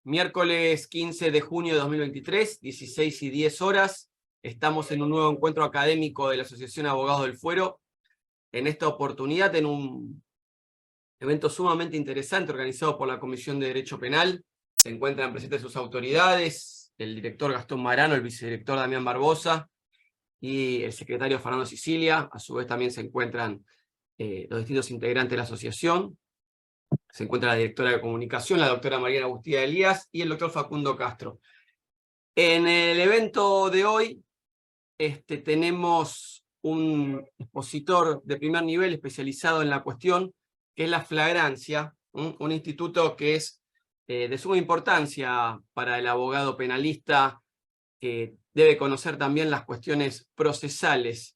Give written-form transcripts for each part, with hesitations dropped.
Miércoles 15 de junio de 2023, 16:10. Estamos en un nuevo encuentro académico de la Asociación Abogados del Fuero. En esta oportunidad, en un evento sumamente interesante organizado por la Comisión de Derecho Penal, se encuentran presentes sus autoridades, el director Gastón Marano, el vicedirector Damián Barbosa y el secretario Fernando Sicilia. A su vez también se encuentran los distintos integrantes de la asociación. Se encuentra la directora de comunicación, la doctora Mariana Agustina Elías, y el doctor Facundo Castro. En el evento de hoy tenemos un expositor de primer nivel especializado en la cuestión, que es la flagrancia, un instituto que es de suma importancia para el abogado penalista, que debe conocer también las cuestiones procesales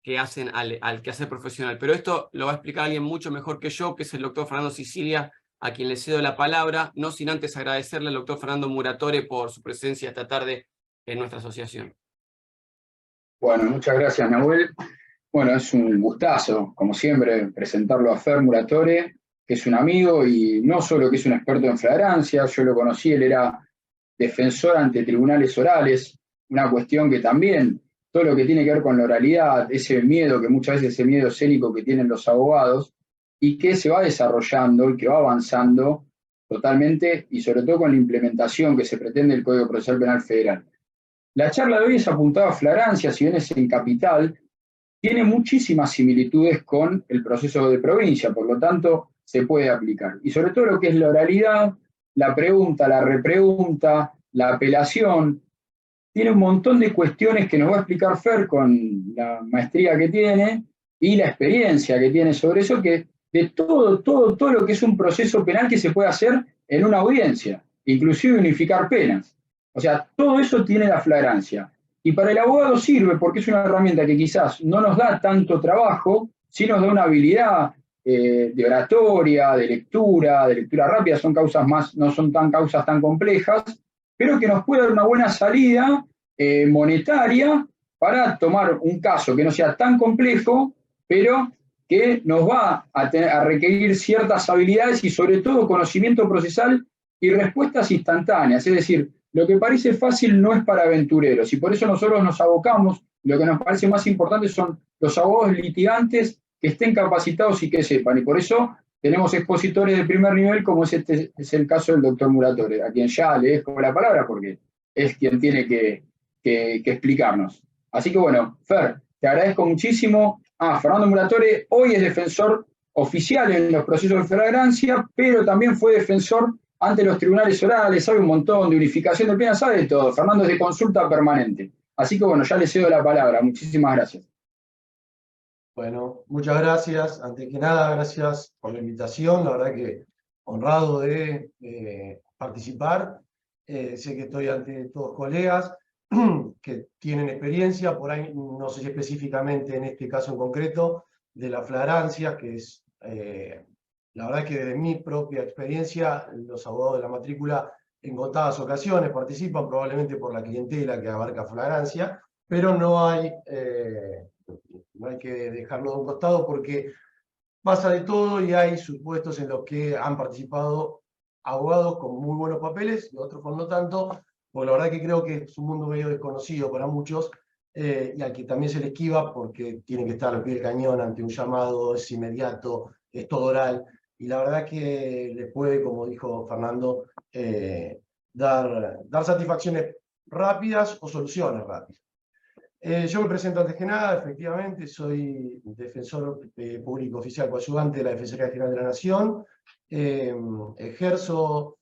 que hacen al quehacer profesional. Pero esto lo va a explicar alguien mucho mejor que yo, que es el doctor Fernando Sicilia, a quien le cedo la palabra, no sin antes agradecerle al doctor Fernando Muratore por su presencia esta tarde en nuestra asociación. Bueno, muchas gracias, Nahuel. Bueno, es un gustazo, como siempre, presentarlo a Fer Muratore, que es un amigo y no solo que es un experto en flagrancia, yo lo conocí, él era defensor ante tribunales orales, una cuestión que también, todo lo que tiene que ver con la oralidad, ese miedo que muchas veces, ese miedo escénico que tienen los abogados, y que se va desarrollando y que va avanzando totalmente, y sobre todo con la implementación que se pretende del Código Procesal Penal Federal. La charla de hoy es apuntada a flagrancia, si bien es en capital, tiene muchísimas similitudes con el proceso de provincia, por lo tanto se puede aplicar. Y sobre todo lo que es la oralidad, la pregunta, la repregunta, la apelación, tiene un montón de cuestiones que nos va a explicar Fer con la maestría que tiene y la experiencia que tiene sobre eso, que de todo lo que es un proceso penal que se puede hacer en una audiencia, inclusive unificar penas. O sea, todo eso tiene la flagrancia. Y para el abogado sirve porque es una herramienta que quizás no nos da tanto trabajo, sí nos da una habilidad de oratoria, de lectura rápida, son causas más, no son causas tan complejas, pero que nos puede dar una buena salida monetaria para tomar un caso que no sea tan complejo, pero que nos va a requerir ciertas habilidades y sobre todo conocimiento procesal y respuestas instantáneas. Es decir, lo que parece fácil no es para aventureros y por eso nosotros nos abocamos, lo que nos parece más importante son los abogados litigantes que estén capacitados y que sepan. Y por eso tenemos expositores de primer nivel, como es el caso del doctor Muratore, a quien ya le dejo la palabra porque es quien tiene que explicarnos. Así que bueno, Fer, te agradezco muchísimo. Fernando Muratore hoy es defensor oficial en los procesos de flagrancia, pero también fue defensor ante los tribunales orales, sabe un montón de unificación de penas, sabe de todo. Fernando es de consulta permanente. Así que bueno, ya le cedo la palabra. Muchísimas gracias. Bueno, muchas gracias. Antes que nada, gracias por la invitación. La verdad que honrado de participar. Sé que estoy ante todos colegas que tienen experiencia, por ahí no sé si específicamente en este caso en concreto, de la flagrancia, que es, la verdad que de mi propia experiencia, los abogados de la matrícula en contadas ocasiones participan, probablemente por la clientela que abarca flagrancia, pero no hay que dejarlo de un costado porque pasa de todo y hay supuestos en los que han participado abogados con muy buenos papeles y otros con no tanto, porque la verdad que creo que es un mundo medio desconocido para muchos y al que también se le esquiva porque tienen que estar al pie del cañón ante un llamado, es inmediato, es todo oral, y la verdad que les puede, como dijo Fernando, dar satisfacciones rápidas o soluciones rápidas. Yo me presento antes que nada, efectivamente, soy defensor público oficial coadyuvante de la Defensoría General de la Nación. Ejerzo,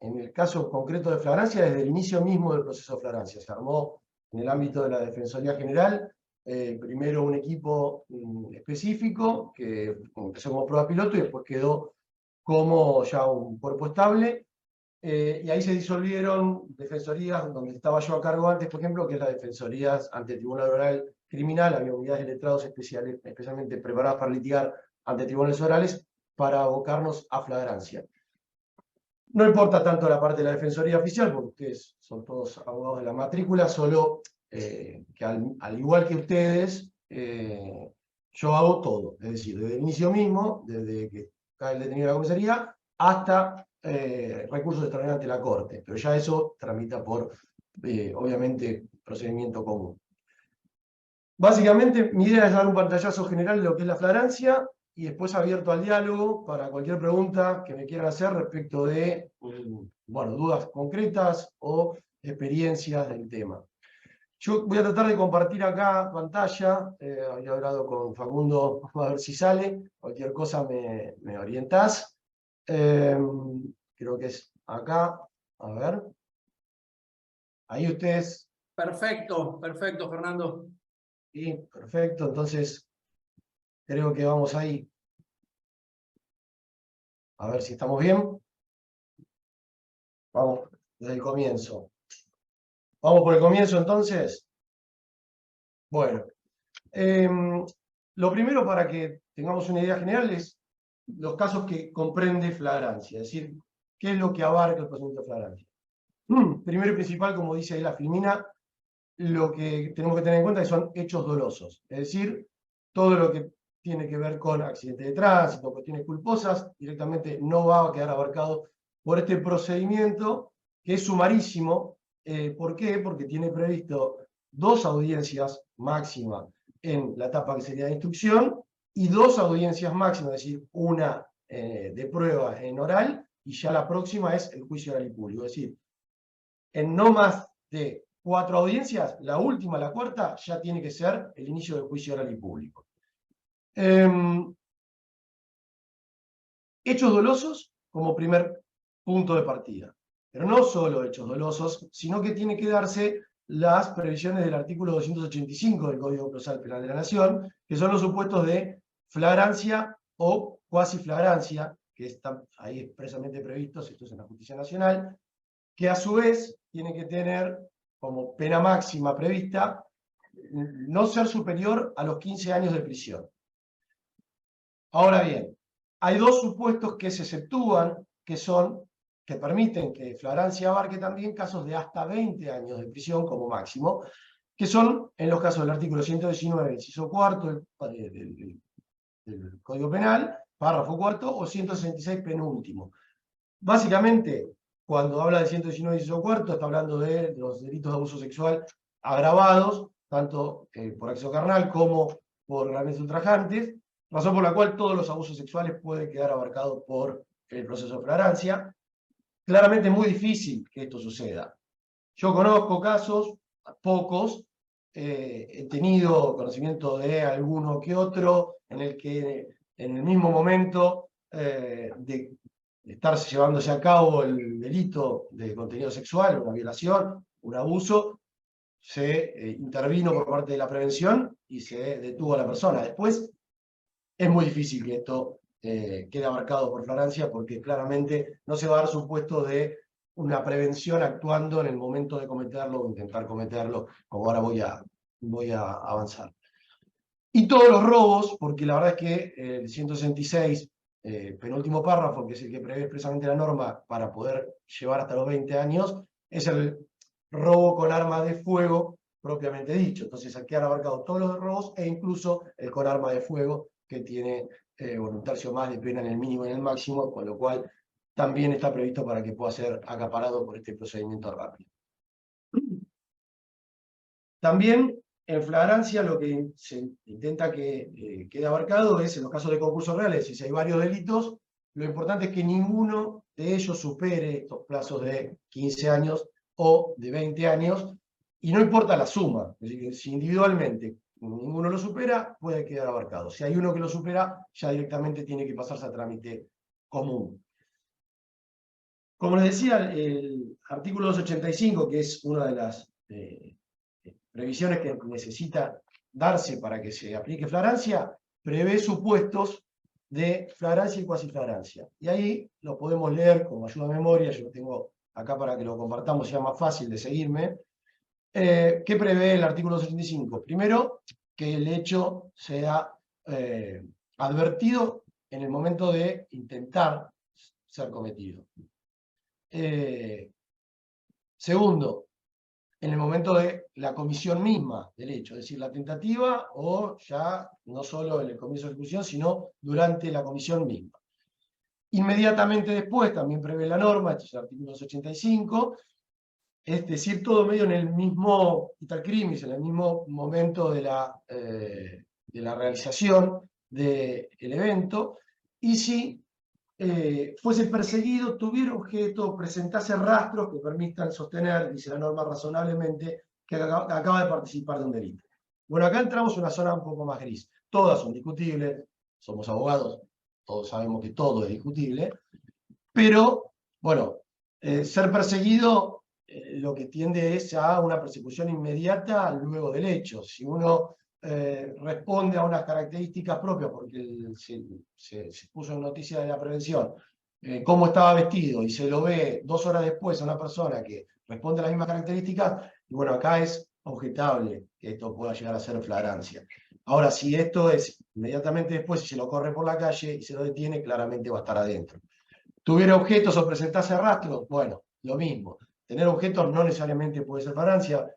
en el caso concreto de flagrancia, desde el inicio mismo del proceso de flagrancia. Se armó en el ámbito de la Defensoría General, primero un equipo específico, que empezó como prueba piloto y después quedó como ya un cuerpo estable. Y ahí se disolvieron defensorías donde estaba yo a cargo antes, por ejemplo, que es la defensoría ante el Tribunal Oral Criminal. Había unidades de letrados especialmente preparadas para litigar ante tribunales orales para abocarnos a flagrancia. No importa tanto la parte de la defensoría oficial, porque ustedes son todos abogados de la matrícula, solo que al igual que ustedes, yo hago todo. Es decir, desde el inicio mismo, desde que cae el detenido de la comisaría, hasta recursos extraordinarios ante la Corte, pero ya eso tramita por, obviamente, procedimiento común. Básicamente, mi idea es dar un pantallazo general de lo que es la flagrancia y después abierto al diálogo para cualquier pregunta que me quieran hacer respecto de, bueno, dudas concretas o experiencias del tema. Yo voy a tratar de compartir acá pantalla, había hablado con Facundo, a ver si sale, cualquier cosa me orientás. Creo que es acá, a ver. Ahí ustedes. Perfecto, perfecto, Fernando. Sí, perfecto, entonces creo que vamos ahí. A ver si estamos bien. Vamos desde el comienzo. Vamos por el comienzo entonces. Bueno, lo primero para que tengamos una idea general es los casos que comprende flagrancia, es decir, qué es lo que abarca el procedimiento de flagrancia. Primero y principal, como dice ahí la Filmina, lo que tenemos que tener en cuenta es que son hechos dolosos, es decir, todo lo que tiene que ver con accidentes de tránsito, cuestiones culposas, directamente no va a quedar abarcado por este procedimiento, que es sumarísimo. ¿Por qué? Porque tiene previsto 2 audiencias máximas en la etapa que sería de instrucción, y 2 audiencias máximas, es decir, una de prueba en oral, y ya la próxima es el juicio oral y público. Es decir, en no más de 4 audiencias, la última, la cuarta, ya tiene que ser el inicio del juicio oral y público. Hechos dolosos como primer punto de partida. Pero no solo hechos dolosos, sino que tiene que darse las previsiones del artículo 285 del Código Procesal Penal de la Nación, que son los supuestos de flagrancia o cuasi flagrancia, que están ahí expresamente previstos, esto es en la Justicia Nacional, que a su vez tiene que tener como pena máxima prevista no ser superior a los 15 años de prisión. Ahora bien, hay 2 supuestos que se exceptúan, que permiten que flagrancia abarque también casos de hasta 20 años de prisión como máximo, que son en los casos del artículo 119, inciso cuarto del Código Penal, párrafo cuarto, o 166 penúltimo. Básicamente, cuando habla de 119, inciso cuarto, está hablando de los delitos de abuso sexual agravados, tanto por acceso carnal como por graves ultrajantes, razón por la cual todos los abusos sexuales pueden quedar abarcados por el proceso de flagrancia. Claramente es muy difícil que esto suceda. Yo conozco casos, pocos, he tenido conocimiento de alguno que otro, en el que en el mismo momento de estarse llevándose a cabo el delito de contenido sexual, una violación, un abuso, se intervino por parte de la prevención y se detuvo a la persona. Después es muy difícil que esto quede abarcado por flagrancia, porque claramente no se va a dar supuesto de una prevención actuando en el momento de cometerlo o intentar cometerlo, como ahora voy a avanzar. Y todos los robos, porque la verdad es que el 166, penúltimo párrafo, que es el que prevé expresamente la norma para poder llevar hasta los 20 años, es el robo con arma de fuego propiamente dicho. Entonces aquí han abarcado todos los robos e incluso el con arma de fuego, que tiene un tercio más de pena en el mínimo y en el máximo, con lo cual también está previsto para que pueda ser acaparado por este procedimiento rápido. También en flagrancia lo que se intenta que quede abarcado es, en los casos de concursos reales, si hay varios delitos, lo importante es que ninguno de ellos supere estos plazos de 15 años o de 20 años, y no importa la suma, es decir, si individualmente ninguno lo supera, puede quedar abarcado. Si hay uno que lo supera, ya directamente tiene que pasarse a trámite común. Como les decía, el artículo 285, que es una de las previsiones que necesita darse para que se aplique flagrancia, prevé supuestos de flagrancia y cuasi flagrancia. Y ahí lo podemos leer como ayuda a memoria, yo lo tengo acá para que lo compartamos, sea más fácil de seguirme. ¿Qué prevé el artículo 285? Primero, que el hecho sea advertido en el momento de intentar ser cometido. Segundo, en el momento de la comisión misma del hecho, es decir, la tentativa, o ya no solo en el comienzo de ejecución, sino durante la comisión misma. Inmediatamente después, también prevé la norma, esto es el artículo 285, es decir, todo medio en el mismo iter crimis, en el mismo momento de la realización del evento, y si fuese perseguido, tuviera objeto, presentase rastros que permitan sostener, dice la norma razonablemente, que acaba de participar de un delito. Bueno, acá entramos en una zona un poco más gris. Todas son discutibles, somos abogados, todos sabemos que todo es discutible, pero, bueno, ser perseguido lo que tiende es a una persecución inmediata luego del hecho. Si uno responde a unas características propias, porque se puso en noticia de la prevención, cómo estaba vestido, y se lo ve 2 horas después a una persona que responde a las mismas características, y bueno, acá es objetable que esto pueda llegar a ser flagrancia. Ahora, si esto es inmediatamente después, si se lo corre por la calle y se lo detiene, claramente va a estar adentro. ¿Tuviera objetos o presentase rastros? Bueno, lo mismo. Tener objetos no necesariamente puede ser flagrancia,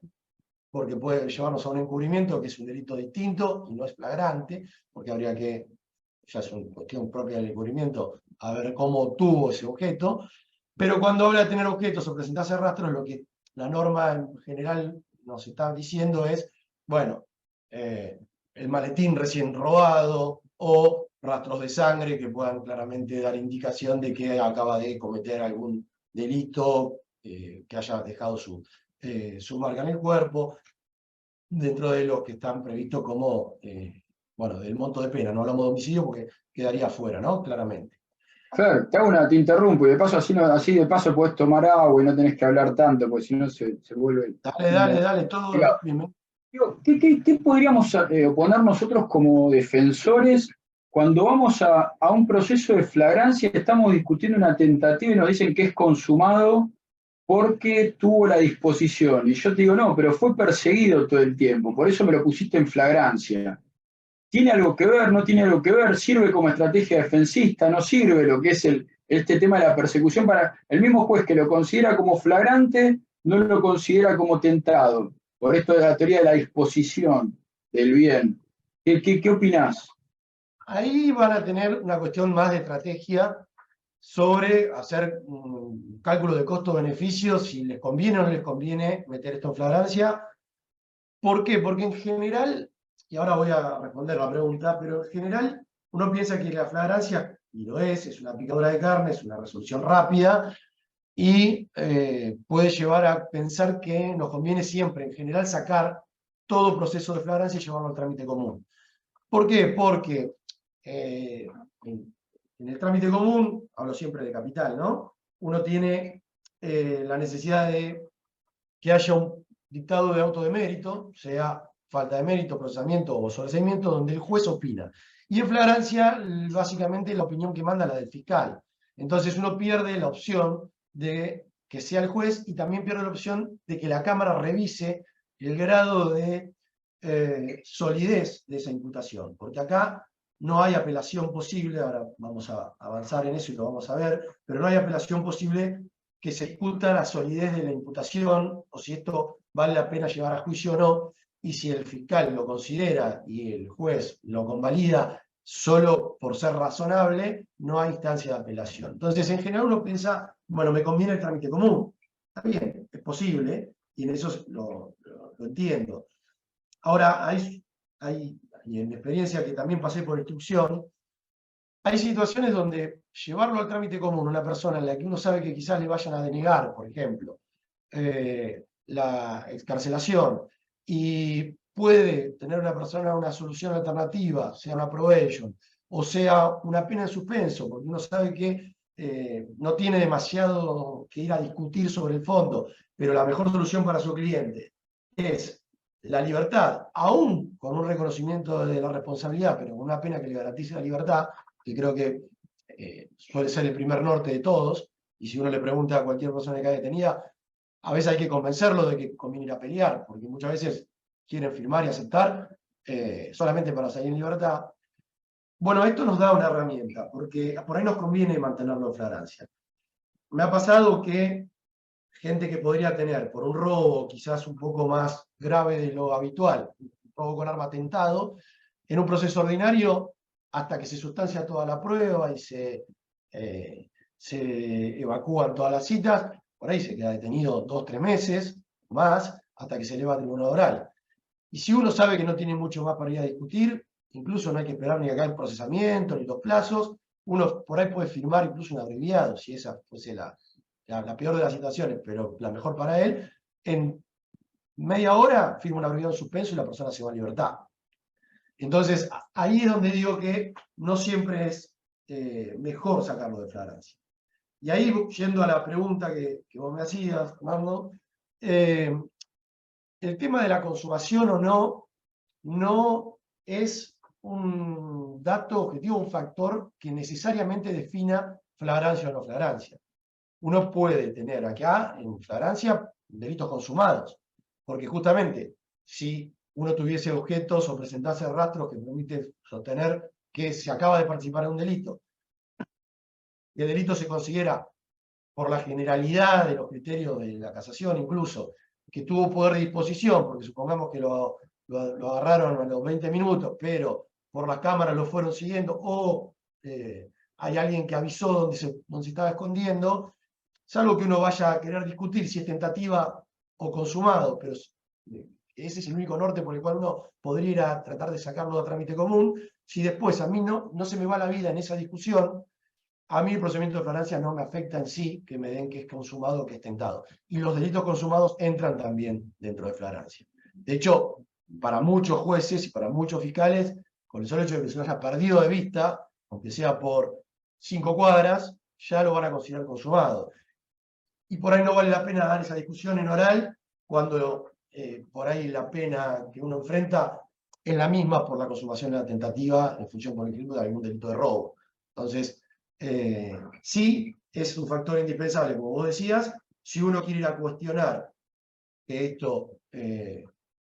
porque puede llevarnos a un encubrimiento que es un delito distinto y no es flagrante, porque habría que, ya es una cuestión propia del encubrimiento, a ver cómo obtuvo ese objeto. Pero cuando habla de tener objetos o presentarse rastros, lo que la norma en general nos está diciendo es, bueno, el maletín recién robado o rastros de sangre que puedan claramente dar indicación de que acaba de cometer algún delito, que haya dejado su marca en el cuerpo, dentro de los que están previstos como, bueno, del monto de pena. No hablamos de homicidio porque quedaría fuera, ¿no? Claramente. Fer, te interrumpo, y de paso así de paso podés tomar agua y no tenés que hablar tanto, porque si no se vuelve. Dale, todo bienvenido. Digo, ¿qué podríamos oponer nosotros como defensores cuando vamos a un proceso de flagrancia y estamos discutiendo una tentativa y nos dicen que es consumado porque tuvo la disposición? Y yo te digo, no, pero fue perseguido todo el tiempo, por eso me lo pusiste en flagrancia. ¿Tiene algo que ver? ¿No tiene algo que ver? ¿Sirve como estrategia defensista? ¿No sirve lo que es este tema de la persecución? Para el mismo juez que lo considera como flagrante, no lo considera como tentado. Por esto de la teoría de la disposición del bien. ¿Qué opinás? Ahí van a tener una cuestión más de estrategia sobre hacer un cálculo de costo-beneficio, si les conviene o no les conviene meter esto en flagrancia. ¿Por qué? Porque en general, y ahora voy a responder la pregunta, pero en general uno piensa que la flagrancia, y lo es una picadura de carne, es una resolución rápida, y puede llevar a pensar que nos conviene siempre, en general, sacar todo proceso de flagrancia y llevarlo al trámite común. ¿Por qué? Porque en el trámite común, hablo siempre de capital, ¿no? Uno tiene la necesidad de que haya un dictado de auto de mérito, sea falta de mérito, procesamiento o sobreseimiento, donde el juez opina. Y en flagrancia, básicamente, la opinión que manda la del fiscal. Entonces uno pierde la opción de que sea el juez y también pierde la opción de que la Cámara revise el grado de solidez de esa imputación. Porque acá no hay apelación posible, ahora vamos a avanzar en eso y lo vamos a ver, pero no hay apelación posible que se discuta la solidez de la imputación, o si esto vale la pena llevar a juicio o no, y si el fiscal lo considera y el juez lo convalida solo por ser razonable, no hay instancia de apelación. Entonces, en general uno piensa, bueno, me conviene el trámite común. Está bien, es posible, y en eso lo entiendo. Ahora, y en mi experiencia que también pasé por instrucción, hay situaciones donde llevarlo al trámite común, una persona en la que uno sabe que quizás le vayan a denegar, por ejemplo, la excarcelación, y puede tener una persona una solución alternativa, sea una probation, o sea una pena en suspenso, porque uno sabe que no tiene demasiado que ir a discutir sobre el fondo, pero la mejor solución para su cliente es la libertad, aún con un reconocimiento de la responsabilidad, pero con una pena que le garantice la libertad, que creo que suele ser el primer norte de todos, y si uno le pregunta a cualquier persona que haya detenida, a veces hay que convencerlo de que conviene ir a pelear, porque muchas veces quieren firmar y aceptar solamente para salir en libertad. Bueno, esto nos da una herramienta, porque por ahí nos conviene mantenerlo en flagrancia. Me ha pasado que gente que podría tener por un robo quizás un poco más grave de lo habitual, un robo con arma atentado, en un proceso ordinario, hasta que se sustancia toda la prueba y se se evacúan todas las citas, por ahí se queda detenido 2 o 3 meses más hasta que se eleva a tribunal oral. Y si uno sabe que no tiene mucho más para ir a discutir, incluso no hay que esperar ni acá el procesamiento, ni los plazos, uno por ahí puede firmar incluso un abreviado, si esa fuese la peor de las situaciones, pero la mejor para él, en media hora firma un abreviado en suspenso y la persona se va a libertad. Entonces, ahí es donde digo que no siempre es mejor sacarlo de flagrancia. Y ahí, yendo a la pregunta que vos me hacías, Fernando, el tema de la consumación o no es un dato objetivo, un factor que necesariamente defina flagrancia o no flagrancia. Uno puede tener acá, en flagrancia, delitos consumados, porque justamente, si uno tuviese objetos o presentase rastros que permiten sostener que se acaba de participar en un delito, y el delito se considera, por la generalidad de los criterios de la casación incluso, que tuvo poder de disposición, porque supongamos que lo agarraron a los 20 minutos, pero por las cámaras lo fueron siguiendo, o hay alguien que avisó donde se estaba escondiendo, salvo que uno vaya a querer discutir si es tentativa o consumado, pero ese es el único norte por el cual uno podría ir a tratar de sacarlo a trámite común. Si después a mí no se me va la vida en esa discusión, a mí el procedimiento de flagrancia no me afecta en sí que me den que es consumado o que es tentado. Y los delitos consumados entran también dentro de flagrancia. De hecho, para muchos jueces y para muchos fiscales, con el solo hecho de que se lo haya perdido de vista, aunque sea por 5 cuadras, ya lo van a considerar consumado. Y por ahí no vale la pena dar esa discusión en oral, cuando por ahí la pena que uno enfrenta es la misma por la consumación de la tentativa en función, por ejemplo, de algún delito de robo. Entonces, sí, es un factor indispensable, como vos decías, si uno quiere ir a cuestionar que esto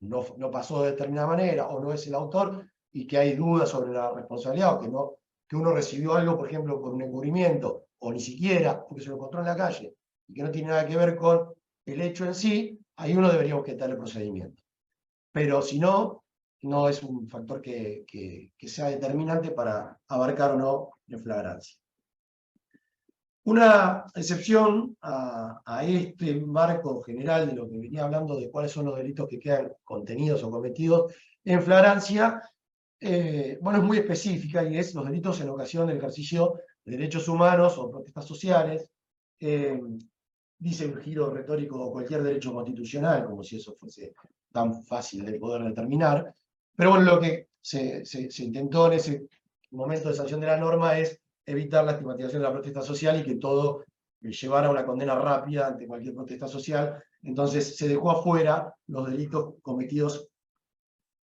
no pasó de determinada manera o no es el autor y que hay dudas sobre la responsabilidad o que uno recibió algo, por ejemplo, por un encubrimiento o ni siquiera porque se lo encontró en la calle y que no tiene nada que ver con el hecho en sí, ahí uno debería objetar el procedimiento. Pero si no, no es un factor que sea determinante para abarcar o no en flagrancia. Una excepción a este marco general de lo que venía hablando de cuáles son los delitos que quedan contenidos o cometidos en flagrancia, bueno, es muy específica y es los delitos en ocasión del ejercicio de derechos humanos o protestas sociales. Dice un giro retórico o cualquier derecho constitucional, como si eso fuese tan fácil de poder determinar. Pero bueno, lo que se intentó en ese momento de sanción de la norma es evitar la estigmatización de la protesta social y que todo llevara a una condena rápida ante cualquier protesta social. Entonces se dejó afuera los delitos cometidos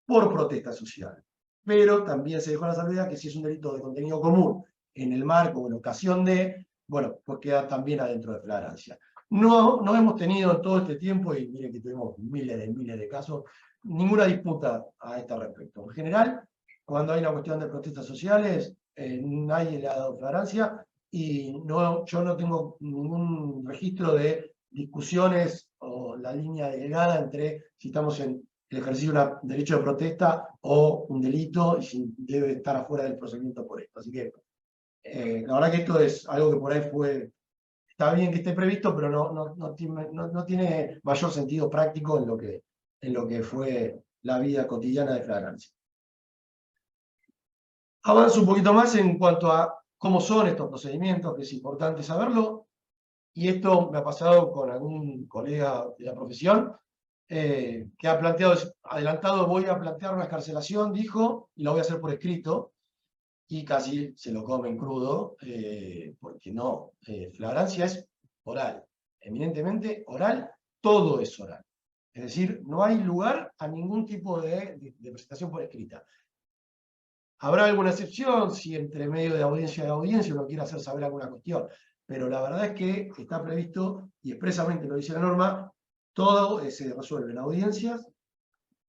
por protesta social. Pero también se dejó la salvedad que si es un delito de contenido común en el marco o en ocasión de, bueno, pues queda también adentro de flagrancia. No hemos tenido en todo este tiempo, y miren que tuvimos miles de casos, ninguna disputa a este respecto. En general, cuando hay una cuestión de protestas sociales, nadie le ha dado flagrancia y yo no tengo ningún registro de discusiones o la línea delgada entre si estamos en el ejercicio de un derecho de protesta o un delito y si debe estar afuera del procedimiento por esto. Así que la verdad que esto es algo que por ahí está bien que esté previsto, pero no tiene mayor sentido práctico en lo que fue la vida cotidiana de flagrancia. Avanzo un poquito más en cuanto a cómo son estos procedimientos, que es importante saberlo, y esto me ha pasado con algún colega de la profesión, que ha planteado, adelantado, voy a plantear una excarcelación, dijo, y la voy a hacer por escrito, y casi se lo comen crudo, porque no, flagrancia es oral, eminentemente oral, todo es oral. Es decir, no hay lugar a ningún tipo de presentación por escrita. Habrá alguna excepción si entre medio de audiencia y audiencia uno quiere hacer saber alguna cuestión, pero la verdad es que está previsto, y expresamente lo dice la norma, todo se resuelve en audiencias,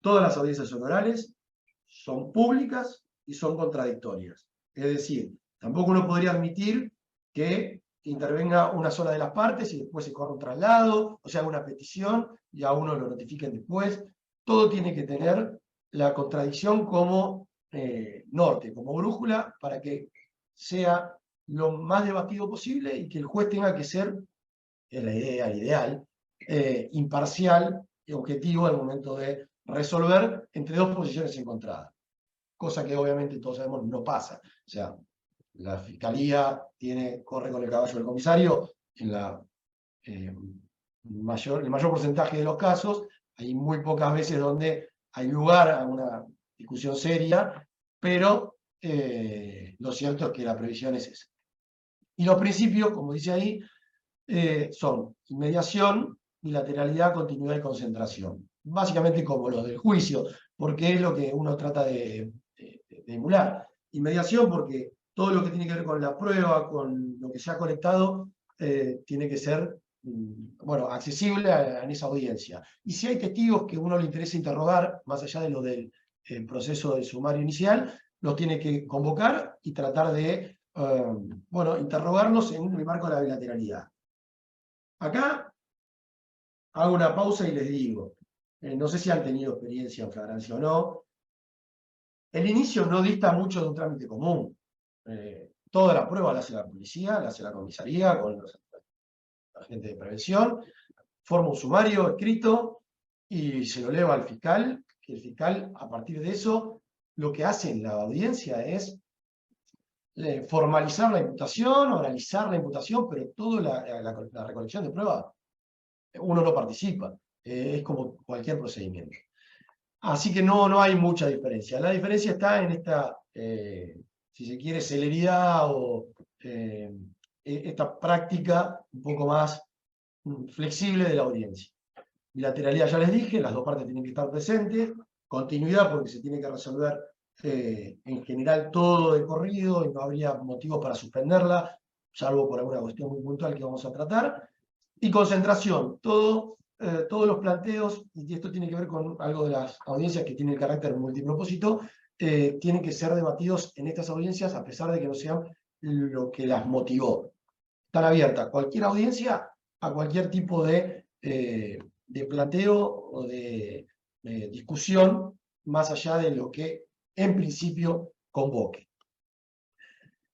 todas las audiencias son orales, son públicas y son contradictorias. Es decir, tampoco uno podría admitir que intervenga una sola de las partes y después se corra un traslado, o sea, una petición y a uno lo notifiquen después. Todo tiene que tener la contradicción como norte, como brújula, para que sea lo más debatido posible y que el juez tenga que ser, es la idea, el ideal, imparcial y objetivo al momento de resolver entre dos posiciones encontradas. Cosa que obviamente todos sabemos no pasa. O sea, la fiscalía corre con el caballo del comisario en el mayor porcentaje de los casos. Hay muy pocas veces donde hay lugar a una discusión seria, pero lo cierto es que la previsión es esa. Y los principios, como dice ahí, son inmediación, bilateralidad, continuidad y concentración. Básicamente como los del juicio, porque es lo que uno trata de emular. Inmediación porque todo lo que tiene que ver con la prueba, con lo que se ha colectado, tiene que ser accesible en esa audiencia. Y si hay testigos que a uno le interesa interrogar, más allá de lo del proceso del sumario inicial, los tiene que convocar y tratar de interrogarlos en el marco de la bilateralidad. Acá hago una pausa y les digo, no sé si han tenido experiencia en flagrancia o no, el inicio no dista mucho de un trámite común. Toda la prueba la hace la policía, la hace la comisaría, con los agentes de prevención, forma un sumario escrito y se lo eleva al fiscal, que el fiscal, a partir de eso, lo que hace en la audiencia es formalizar la imputación, oralizar la imputación, pero toda la recolección de pruebas, uno no participa, es como cualquier procedimiento. Así que no hay mucha diferencia. La diferencia está en esta, si se quiere, celeridad o esta práctica un poco más flexible de la audiencia. Bilateralidad ya les dije, las dos partes tienen que estar presentes, continuidad porque se tiene que resolver en general todo de corrido y no habría motivos para suspenderla, salvo por alguna cuestión muy puntual que vamos a tratar, y concentración, todos los planteos, y esto tiene que ver con algo de las audiencias que tienen el carácter multipropósito, tienen que ser debatidos en estas audiencias a pesar de que no sean lo que las motivó. Están abiertas cualquier audiencia a cualquier tipo de planteo o de discusión más allá de lo que en principio convoque.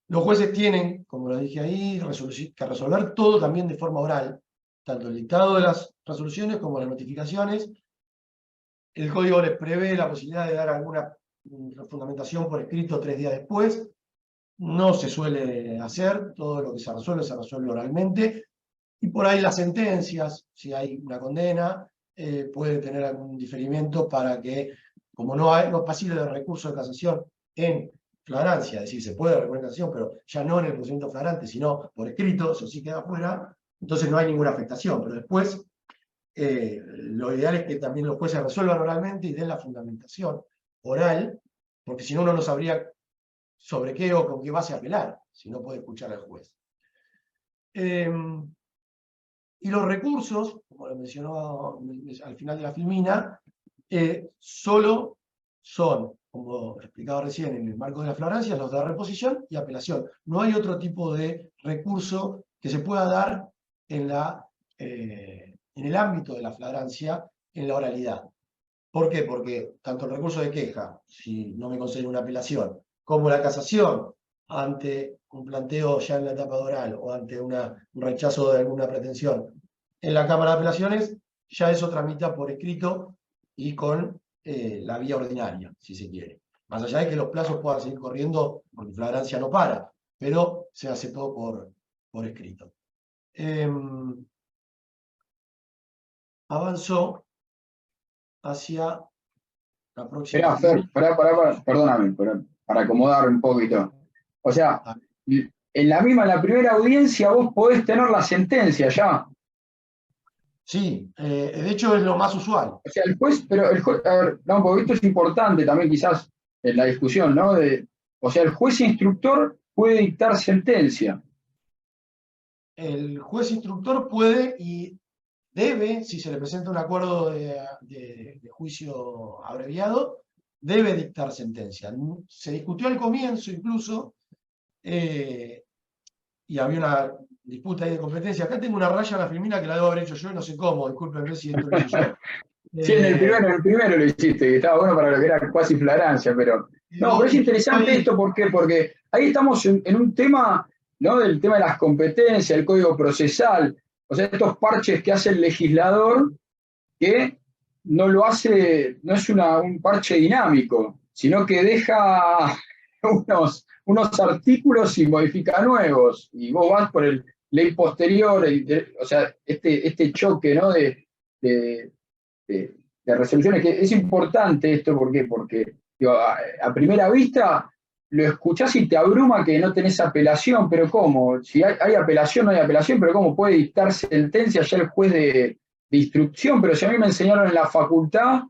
Los jueces tienen, como lo dije ahí, que resolver todo también de forma oral, tanto el dictado de las resoluciones como las notificaciones. El código les prevé la posibilidad de dar alguna fundamentación por escrito 3 días después. No se suele hacer, todo lo que se resuelve oralmente. Y por ahí las sentencias, si hay una condena, puede tener algún diferimiento para que, como no es posible de recurso de casación en flagrancia, es decir, se puede recurrir en casación, pero ya no en el procedimiento flagrante, sino por escrito, eso sí queda fuera, entonces no hay ninguna afectación. Pero después, lo ideal es que también los jueces resuelvan oralmente y den la fundamentación oral, porque si no uno no sabría sobre qué o con qué base apelar, si no puede escuchar al juez. Y los recursos, como lo mencionó al final de la filmina, solo son, como explicaba recién en el marco de la flagrancia, los de reposición y apelación. No hay otro tipo de recurso que se pueda dar en el ámbito de la flagrancia, en la oralidad. ¿Por qué? Porque tanto el recurso de queja, si no me concede una apelación, como la casación ante un planteo ya en la etapa de oral o ante un rechazo de alguna pretensión en la Cámara de Apelaciones, ya eso tramita por escrito y con la vía ordinaria, si se quiere. Más allá de que los plazos puedan seguir corriendo, porque flagrancia no para, pero se hace todo por escrito. Avanzó hacia la próxima. Esperá, Fer, perdóname, para acomodar un poquito. O sea, en la primera audiencia vos podés tener la sentencia ya. Sí, de hecho es lo más usual. O sea, el juez, a ver, no, porque esto es importante también quizás en la discusión, ¿no? O sea, el juez instructor puede dictar sentencia. El juez instructor puede y debe, si se le presenta un acuerdo de juicio abreviado, debe dictar sentencia. Se discutió al comienzo incluso, y había una disputa ahí de competencia. Acá tengo una raya en la filmina que la debo haber hecho yo y no sé cómo, discúlpenme si esto lo hice yo. Sí, en el primero lo hiciste, que estaba bueno para lo que era cuasi flagrancia, pero... No, pero es interesante esto, ¿por qué? Porque ahí estamos en un tema ¿no? Del tema de las competencias, el código procesal, o sea, estos parches que hace el legislador, que no lo hace, no es un parche dinámico, sino que deja unos artículos y modifica nuevos, y vos vas por el ley posterior, o sea, este choque, ¿no? de, de resoluciones, que es importante esto, ¿por qué? Porque digo, a primera vista lo escuchás y te abruma que no tenés apelación, pero ¿cómo? Si hay apelación, no hay apelación, pero ¿cómo puede dictar sentencia ya el juez de instrucción? Pero si a mí me enseñaron en la facultad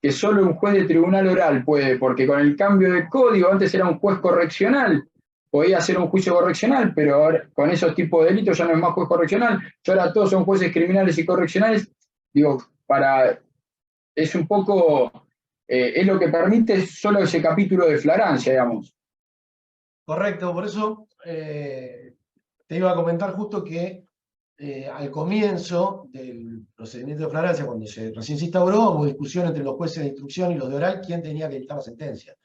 que solo un juez de tribunal oral puede, porque con el cambio de código, antes era un juez correccional, podía hacer un juicio correccional, pero ahora con esos tipos de delitos ya no es más juez correccional, ya ahora todos son jueces criminales y correccionales. Digo, es un poco, es lo que permite solo ese capítulo de flagrancia, digamos. Correcto, por eso te iba a comentar justo que al comienzo del procedimiento de flagrancia, cuando recién se instauró, hubo discusión entre los jueces de instrucción y los de oral quién tenía que dictar la sentencia.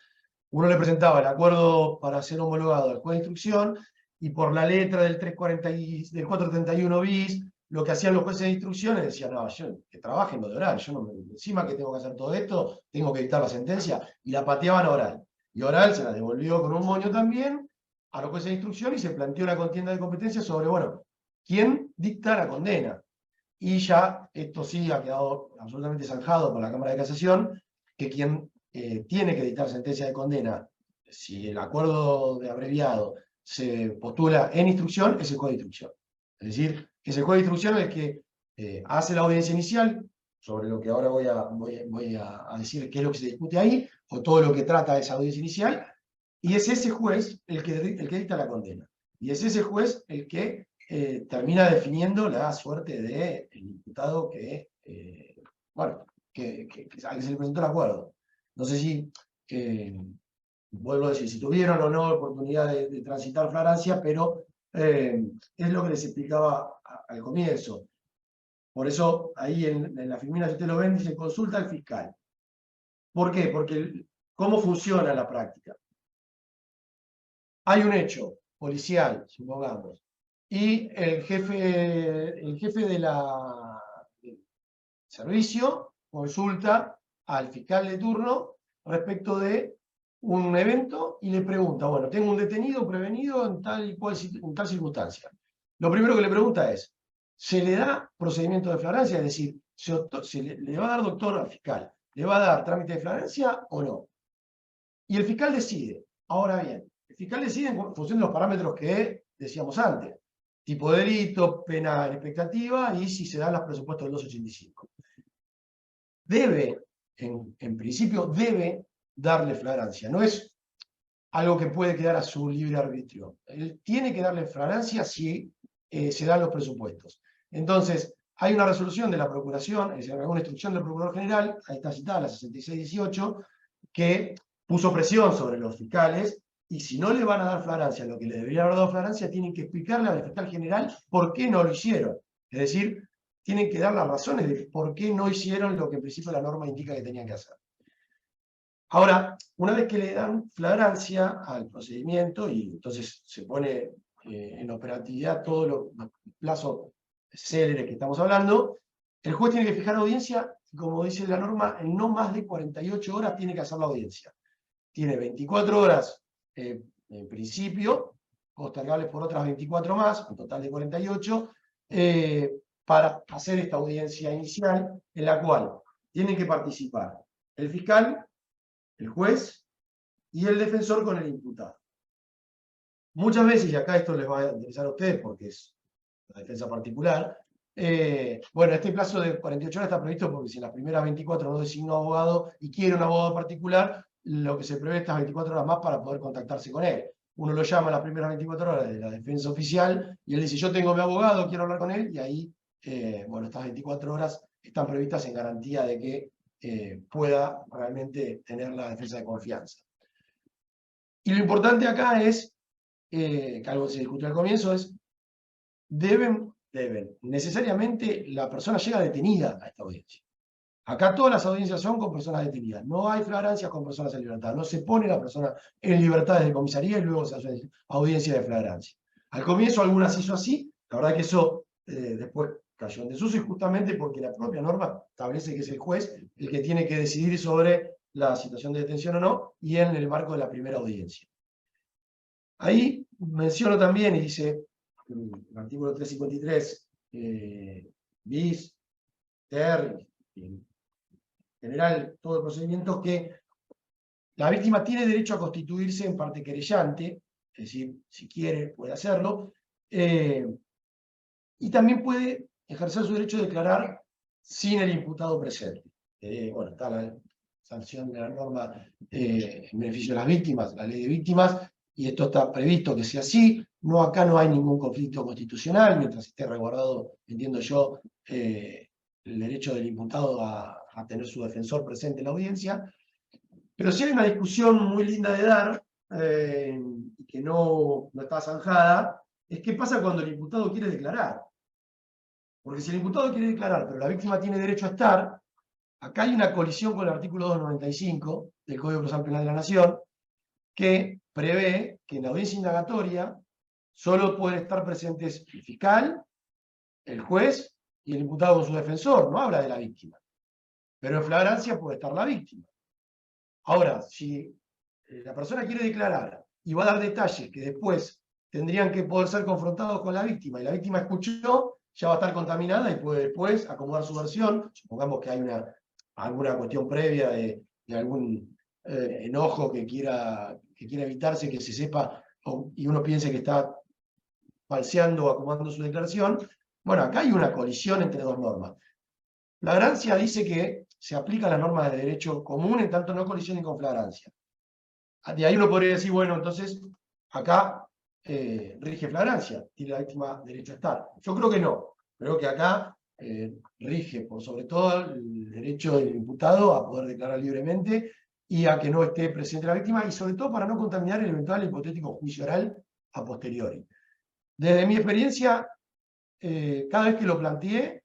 Uno le presentaba el acuerdo para ser homologado al juez de instrucción, y por la letra del 431 bis, lo que hacían los jueces de instrucción es decían, no, yo que trabaje en lo de oral, yo no, encima que tengo que hacer todo esto, tengo que dictar la sentencia, y la pateaban a oral. Y oral se la devolvió con un moño también a los jueces de instrucción, y se planteó una contienda de competencia sobre, bueno, ¿quién dicta la condena? Y ya esto sí ha quedado absolutamente zanjado por la Cámara de Casación, que quien tiene que dictar sentencia de condena, si el acuerdo de abreviado se postula en instrucción, es el juez de instrucción. Es decir, es el juez de instrucción el que hace la audiencia inicial, sobre lo que ahora voy a decir qué es lo que se discute ahí, o todo lo que trata esa audiencia inicial, y es ese juez el que dicta la condena. Y es ese juez el que termina definiendo la suerte del imputado al que se le presentó el acuerdo. No sé si, vuelvo a decir, si tuvieron o no oportunidad de transitar flagrancia, pero es lo que les explicaba al comienzo. Por eso, ahí en la filmina, si usted lo ven, dice consulta al fiscal. ¿Por qué? Porque ¿cómo funciona la práctica? Hay un hecho policial, supongamos, y el jefe del servicio consulta al fiscal de turno respecto de un evento y le pregunta, bueno, tengo un detenido prevenido en tal circunstancia. Lo primero que le pregunta es, ¿se le da procedimiento de flagrancia? Es decir, ¿le va a dar doctor al fiscal? ¿Le va a dar trámite de flagrancia o no? Y el fiscal decide. Ahora bien, el fiscal decide en función de los parámetros que decíamos antes. Tipo de delito, pena en expectativa y si se dan los presupuestos del 285. En principio, debe darle flagrancia. No es algo que puede quedar a su libre arbitrio. Él tiene que darle flagrancia si se dan los presupuestos. Entonces, hay una resolución de la Procuración, es decir, una instrucción del Procurador General, ahí está citada, la 6618, que puso presión sobre los fiscales, y si no le van a dar flagrancia, lo que le debería haber dado flagrancia, tienen que explicarle al fiscal general por qué no lo hicieron. Es decir, tienen que dar las razones de por qué no hicieron lo que en principio la norma indica que tenían que hacer. Ahora, una vez que le dan flagrancia al procedimiento, y entonces se pone en operatividad todos los plazos céleres que estamos hablando, el juez tiene que fijar audiencia, y como dice la norma, en no más de 48 horas tiene que hacer la audiencia. Tiene 24 horas en principio, postergables por otras 24 más, un total de 48, para hacer esta audiencia inicial, en la cual tienen que participar el fiscal, el juez y el defensor con el imputado. Muchas veces, y acá esto les va a interesar a ustedes porque es la defensa particular, bueno, este plazo de 48 horas está previsto porque si en las primeras 24 no designó abogado y quiere un abogado particular, lo que se prevé estas 24 horas más para poder contactarse con él. Uno lo llama a las primeras 24 horas de la defensa oficial y él dice, yo tengo mi abogado, quiero hablar con él, y ahí, bueno, estas 24 horas están previstas en garantía de que pueda realmente tener la defensa de confianza. Y lo importante acá es, que algo que se discutió al comienzo, es deben, necesariamente la persona llega detenida a esta audiencia. Acá todas las audiencias son con personas detenidas, no hay flagrancias con personas en libertad, no se pone la persona en libertad desde comisaría y luego se hace audiencia de flagrancia. Al comienzo algunas hizo así, la verdad que eso después cayó en desuso, y justamente porque la propia norma establece que es el juez el que tiene que decidir sobre la situación de detención o no, y en el marco de la primera audiencia. Ahí menciono también, y dice el artículo 353, bis, ter, en general todo el procedimiento, que la víctima tiene derecho a constituirse en parte querellante, es decir, si quiere puede hacerlo, y también puede ejercer su derecho de declarar sin el imputado presente. Bueno, está la sanción de la norma en beneficio de las víctimas, la ley de víctimas, y esto está previsto que sea así. No, acá no hay ningún conflicto constitucional, mientras esté resguardado, entiendo yo, el derecho del imputado a tener su defensor presente en la audiencia. Pero sí hay una discusión muy linda de dar, que no está zanjada, es qué pasa cuando el imputado quiere declarar. Porque si el imputado quiere declarar, pero la víctima tiene derecho a estar, acá hay una colisión con el artículo 295 del Código Procesal Penal de la Nación, que prevé que en la audiencia indagatoria solo pueden estar presentes el fiscal, el juez y el imputado con su defensor, no habla de la víctima. Pero en flagrancia puede estar la víctima. Ahora, si la persona quiere declarar y va a dar detalles que después tendrían que poder ser confrontados con la víctima, y la víctima escuchó, ya va a estar contaminada y puede después acomodar su versión. Supongamos que hay alguna cuestión previa de algún enojo que quiera evitarse, que se sepa, y uno piense que está falseando o acomodando su declaración. Bueno, acá hay una colisión entre dos normas. Flagrancia dice que se aplica la norma de derecho común, en tanto no colisionen con flagrancia. De ahí uno podría decir, bueno, entonces acá rige flagrancia, tiene la víctima derecho a estar. Yo creo que no. Creo que acá rige, por sobre todo, el derecho del imputado a poder declarar libremente y a que no esté presente la víctima, y sobre todo para no contaminar el eventual hipotético juicio oral a posteriori. Desde mi experiencia, cada vez que lo planteé,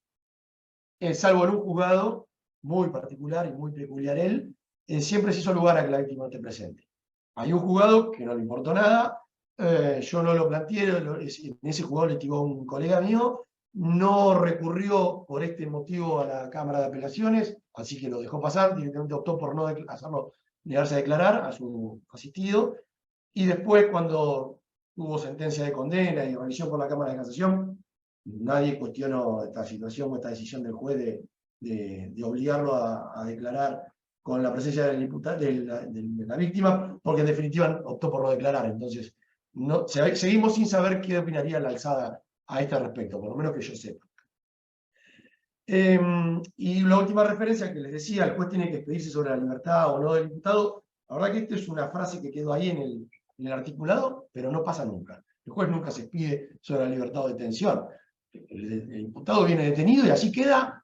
salvo en un juzgado muy particular y muy peculiar él, siempre se hizo lugar a que la víctima esté presente. Hay un juzgado que no le importó nada, yo no lo planteé, en ese juzgado litigó un colega mío, no recurrió por este motivo a la Cámara de Apelaciones, así que lo dejó pasar, directamente optó por no hacerlo, negarse a declarar a su asistido, y después, cuando hubo sentencia de condena y revisión por la Cámara de Casación, nadie cuestionó esta situación o esta decisión del juez de obligarlo a declarar con la presencia del imputado, de la víctima, porque en definitiva optó por no declarar. Entonces, seguimos sin saber qué opinaría la alzada a este respecto, por lo menos que yo sepa. Y la última referencia que les decía, el juez tiene que expedirse sobre la libertad o no del imputado. La verdad que esta es una frase que quedó ahí en el articulado, pero no pasa nunca. El juez nunca se expide sobre la libertad o detención. El imputado viene detenido y así queda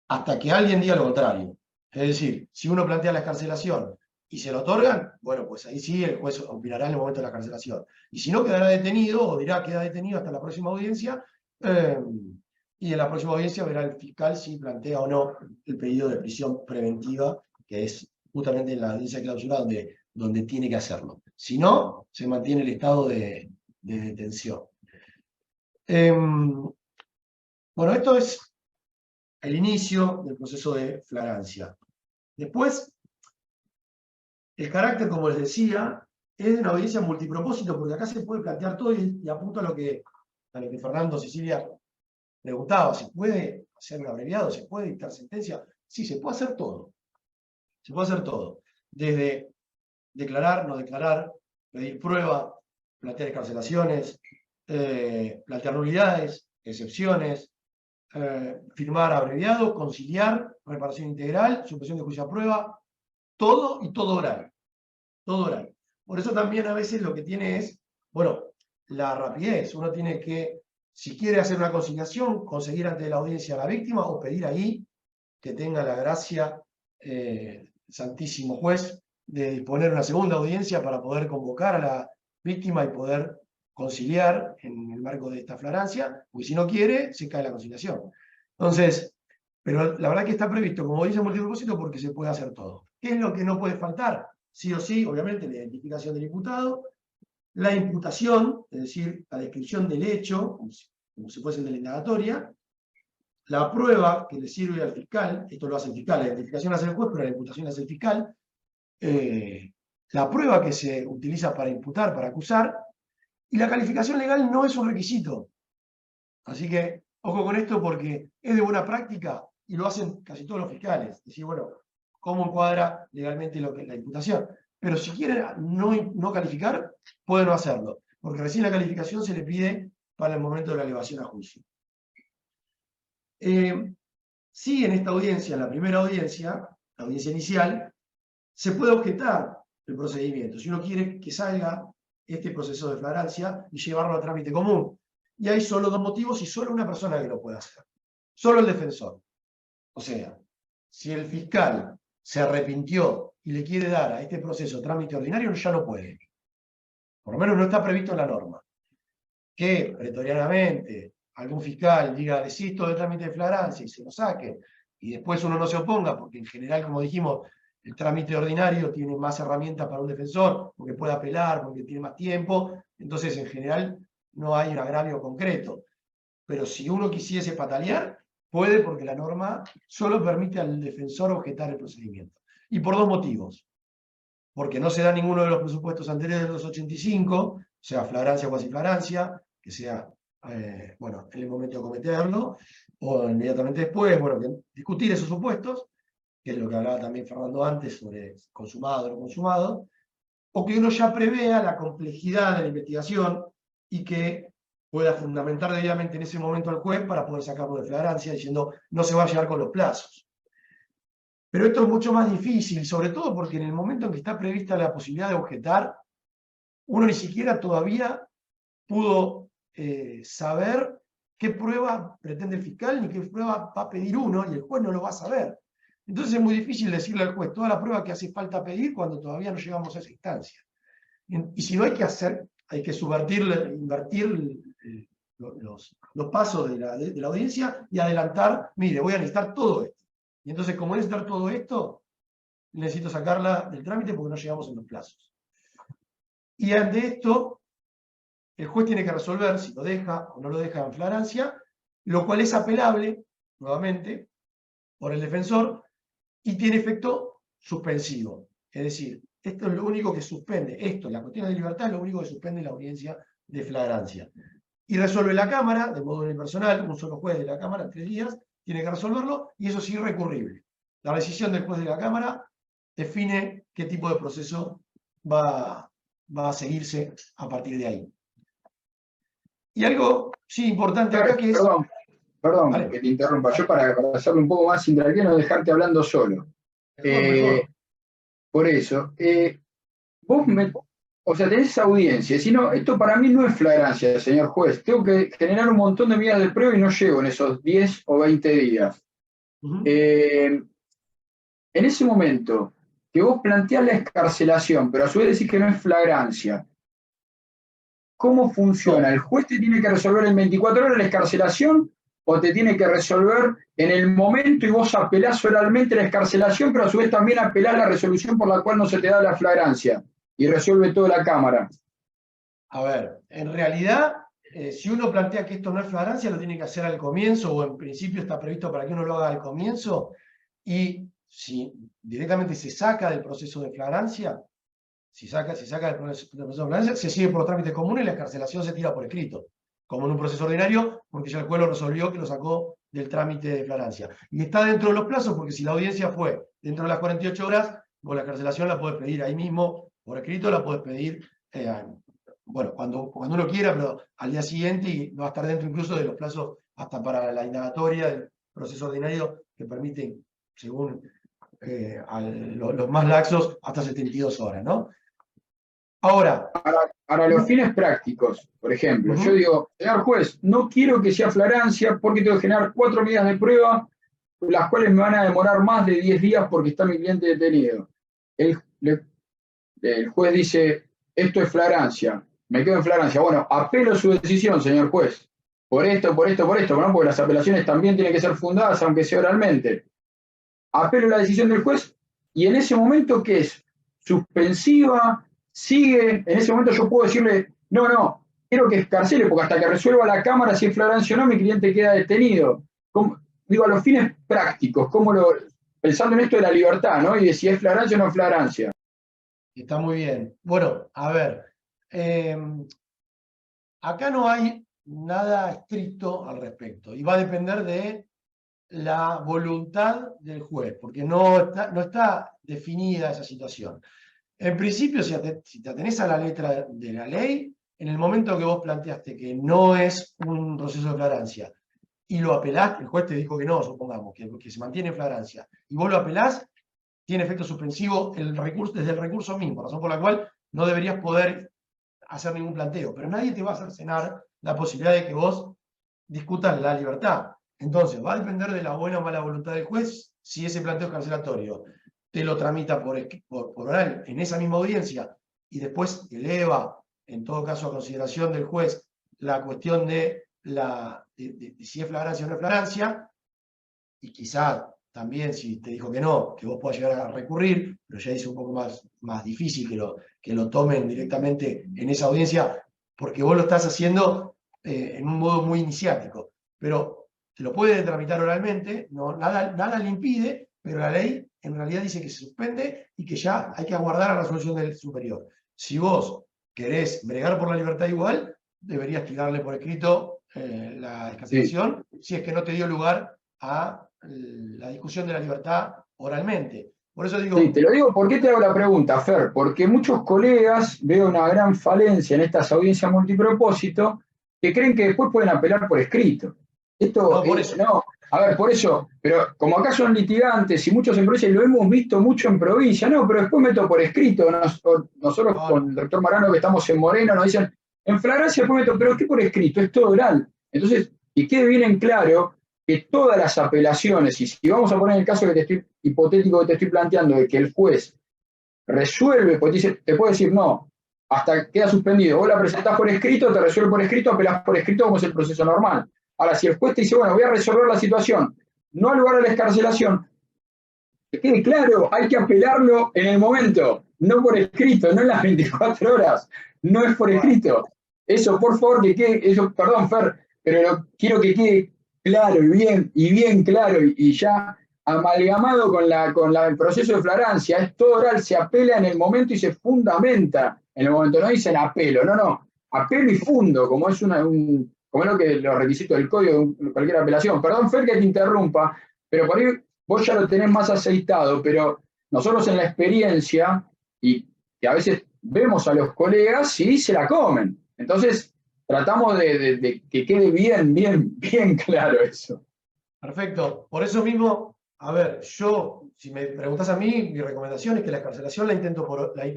hasta que alguien diga lo contrario. Es decir, si uno plantea la excarcelación y se lo otorgan, bueno, pues ahí sí el juez opinará en el momento de la excarcelación. Y si no, quedará detenido o dirá queda detenido hasta la próxima audiencia, y en la próxima audiencia verá el fiscal si plantea o no el pedido de prisión preventiva, que es justamente en la audiencia clausurada donde tiene que hacerlo. Si no, se mantiene el estado de detención. Bueno, esto es el inicio del proceso de flagrancia. Después, el carácter, como les decía, es de una audiencia multipropósito, porque acá se puede plantear todo, y apunto a lo que Fernando, Cecilia preguntaba: ¿se puede hacer un abreviado? ¿Se puede dictar sentencia? Sí, se puede hacer todo. Se puede hacer todo. Desde declarar, no declarar, pedir prueba, plantear excarcelaciones, plantear nulidades, excepciones, firmar abreviado, conciliar, reparación integral, supresión de juicio a prueba, todo y todo oral. Todo oral. Por eso también a veces lo que tiene es, bueno, la rapidez. Uno tiene que, si quiere hacer una conciliación, conseguir ante la audiencia a la víctima o pedir ahí que tenga la gracia, santísimo juez, de disponer una segunda audiencia para poder convocar a la víctima y poder conciliar en el marco de esta flagrancia, porque si no quiere, se cae la conciliación. Entonces, pero la verdad que está previsto, como dice multipropósito, porque se puede hacer todo. ¿Qué es lo que no puede faltar? Sí o sí, obviamente, la identificación del imputado, la imputación, es decir, la descripción del hecho, como si fuese el de la indagatoria, la prueba que le sirve al fiscal, esto lo hace el fiscal, la identificación la hace el juez, pero la imputación la hace el fiscal, la prueba que se utiliza para imputar, para acusar, y la calificación legal no es un requisito. Así que, ojo con esto porque es de buena práctica y lo hacen casi todos los fiscales. Decir, bueno, ¿cómo encuadra legalmente la imputación? Pero si quieren no calificar, pueden no hacerlo, porque recién la calificación se le pide para el momento de la elevación a juicio. Sí, en esta audiencia, en la primera audiencia, la audiencia inicial, se puede objetar el procedimiento. Si uno quiere que salga este proceso de flagrancia y llevarlo a trámite común. Y hay solo dos motivos y solo una persona que lo puede hacer. Solo el defensor. O sea, si el fiscal se arrepintió y le quiere dar a este proceso trámite ordinario, ya no puede. Por lo menos no está previsto en la norma. Que pretorianamente algún fiscal diga, desisto del trámite de flagrancia y se lo saque, y después uno no se oponga, porque en general, como dijimos, el trámite ordinario tiene más herramientas para un defensor, porque puede apelar, porque tiene más tiempo, entonces en general no hay un agravio concreto. Pero si uno quisiese patalear, puede, porque la norma solo permite al defensor objetar el procedimiento. Y por dos motivos. Porque no se da ninguno de los presupuestos anteriores de los 85, o sea, flagrancia o cuasi flagrancia, que sea, bueno, en el momento de cometerlo, o inmediatamente después, bueno, que discutir esos supuestos, que es lo que hablaba también Fernando antes sobre consumado o no consumado, o que uno ya prevea la complejidad de la investigación y que pueda fundamentar debidamente en ese momento al juez para poder sacarlo de flagrancia, diciendo no se va a llegar con los plazos. Pero esto es mucho más difícil, sobre todo porque en el momento en que está prevista la posibilidad de objetar, uno ni siquiera todavía pudo saber qué prueba pretende el fiscal ni qué prueba va a pedir uno, y el juez no lo va a saber. Entonces es muy difícil decirle al juez toda la prueba que hace falta pedir cuando todavía no llegamos a esa instancia. Y si no hay que hacer, hay que invertir los pasos de la audiencia y adelantar, mire, voy a necesitar todo esto. Y entonces, como necesitar todo esto, necesito sacarla del trámite porque no llegamos en los plazos. Y ante esto, el juez tiene que resolver si lo deja o no lo deja en flagrancia, lo cual es apelable, nuevamente, por el defensor, y tiene efecto suspensivo. Es decir, esto es lo único que suspende, la cuestión de libertad es lo único que suspende la audiencia de flagrancia. Y resuelve la Cámara, de modo unipersonal, un solo juez de la Cámara en 3 días, tiene que resolverlo, y eso es irrecurrible. La decisión del juez de la Cámara define qué tipo de proceso va a seguirse a partir de ahí. Y algo, sí, importante acá que es... Perdón, vale, que te interrumpa. Yo para hacerlo un poco más interactivo, no dejarte hablando solo. mejor. Por eso, o sea, tenés esa audiencia, si no, esto para mí no es flagrancia, señor juez. Tengo que generar un montón de medidas de prueba y no llego en esos 10 o 20 días. En ese momento, que vos planteás la excarcelación, pero a su vez decís que no es flagrancia, ¿cómo funciona? ¿El juez te tiene que resolver en 24 horas la excarcelación o te tiene que resolver en el momento y vos apelás oralmente la excarcelación, pero a su vez también apelás la resolución por la cual no se te da la flagrancia y resuelve toda la Cámara? A ver, en realidad, si uno plantea que esto no es flagrancia, lo tiene que hacer al comienzo, o en principio está previsto para que uno lo haga al comienzo, y si directamente se saca del proceso de flagrancia, si saca del proceso de flagrancia, se sigue por los trámites comunes y la excarcelación se tira por escrito, como en un proceso ordinario, porque ya el juez lo resolvió que lo sacó del trámite de flagrancia. Y está dentro de los plazos, porque si la audiencia fue dentro de las 48 horas, vos la excarcelación la podés pedir ahí mismo, por escrito, la podés pedir, bueno, cuando uno quiera, pero al día siguiente, y va a estar dentro incluso de los plazos hasta para la indagatoria del proceso ordinario, que permiten, según los más laxos, hasta 72 horas, ¿no? Ahora, para los fines prácticos, por ejemplo, yo digo, señor juez, no quiero que sea flagrancia porque tengo que generar 4 medidas de prueba, las cuales me van a demorar más de 10 días porque está mi cliente detenido. El juez dice, esto es flagrancia, me quedo en flagrancia. Bueno, apelo su decisión, señor juez, por esto, ¿no? Porque las apelaciones también tienen que ser fundadas, aunque sea oralmente. Apelo la decisión del juez, y en ese momento, ¿qué es? Suspensiva, sigue, en ese momento yo puedo decirle, no, quiero que escarcele, porque hasta que resuelva la cámara si es flagrancia o no, mi cliente queda detenido. Digo, a los fines prácticos, pensando en esto de la libertad, ¿no? Y de si es flagrancia o no flagrancia. Está muy bien. Bueno, a ver, acá no hay nada estricto al respecto y va a depender de la voluntad del juez, porque no está definida esa situación. En principio, si te atenés a la letra de la ley, en el momento que vos planteaste que no es un proceso de flagrancia y lo apelás, el juez te dijo que no, supongamos, que se mantiene en flagrancia, y vos lo apelás, tiene efecto suspensivo desde el recurso mismo, razón por la cual no deberías poder hacer ningún planteo, pero nadie te va a cercenar la posibilidad de que vos discutas la libertad. Entonces, va a depender de la buena o mala voluntad del juez si ese planteo carcelatorio te lo tramita por oral en esa misma audiencia y después eleva, en todo caso, a consideración del juez la cuestión de si es flagrancia o no es flagrancia, y quizá también si te dijo que no, que vos puedas llegar a recurrir, pero ya es un poco más difícil que lo tomen directamente en esa audiencia, porque vos lo estás haciendo en un modo muy iniciático. Pero te lo puede tramitar oralmente, no, nada le impide, pero la ley en realidad dice que se suspende y que ya hay que aguardar a la resolución del superior. Si vos querés bregar por la libertad igual, deberías tirarle por escrito la excarcelación, si es que no te dio lugar a la discusión de la libertad oralmente. Por eso digo... Sí, te lo digo, ¿por qué te hago la pregunta, Fer? Porque muchos colegas veo una gran falencia en estas audiencias multipropósito que creen que después pueden apelar por escrito. Esto, por eso. No, a ver, por eso, pero como acá son litigantes y muchos en provincia, y lo hemos visto mucho en provincia, no, pero después meto por escrito. Nosotros con el doctor Marano, que estamos en Moreno, nos dicen, en flagrancia después meto, pero ¿qué por escrito? Es todo oral. Entonces, que quede bien en claro que todas las apelaciones, y si vamos a poner el caso hipotético que te estoy planteando, de que el juez resuelve, pues te puede decir no, hasta queda suspendido, vos la presentás por escrito, te resuelve por escrito, apelás por escrito como es el proceso normal. Ahora, si el juez te dice, bueno, voy a resolver la situación, no al lugar de la excarcelación, que quede claro, hay que apelarlo en el momento, no por escrito, no en las 24 horas, no es por escrito. Eso, por favor, que quede, eso, perdón, Fer, pero quiero que quede claro y bien claro, y ya amalgamado con el proceso de flagrancia, es todo oral, se apela en el momento y se fundamenta en el momento, no dicen apelo, no, apelo y fundo, como es como es los requisitos del código de cualquier apelación. Perdón, Fer, que te interrumpa, pero por ahí vos ya lo tenés más aceitado, pero nosotros en la experiencia, y que a veces vemos a los colegas y se la comen. Entonces, tratamos de que quede bien claro eso. Perfecto. Por eso mismo, a ver, yo, si me preguntás a mí, mi recomendación es que la excarcelación la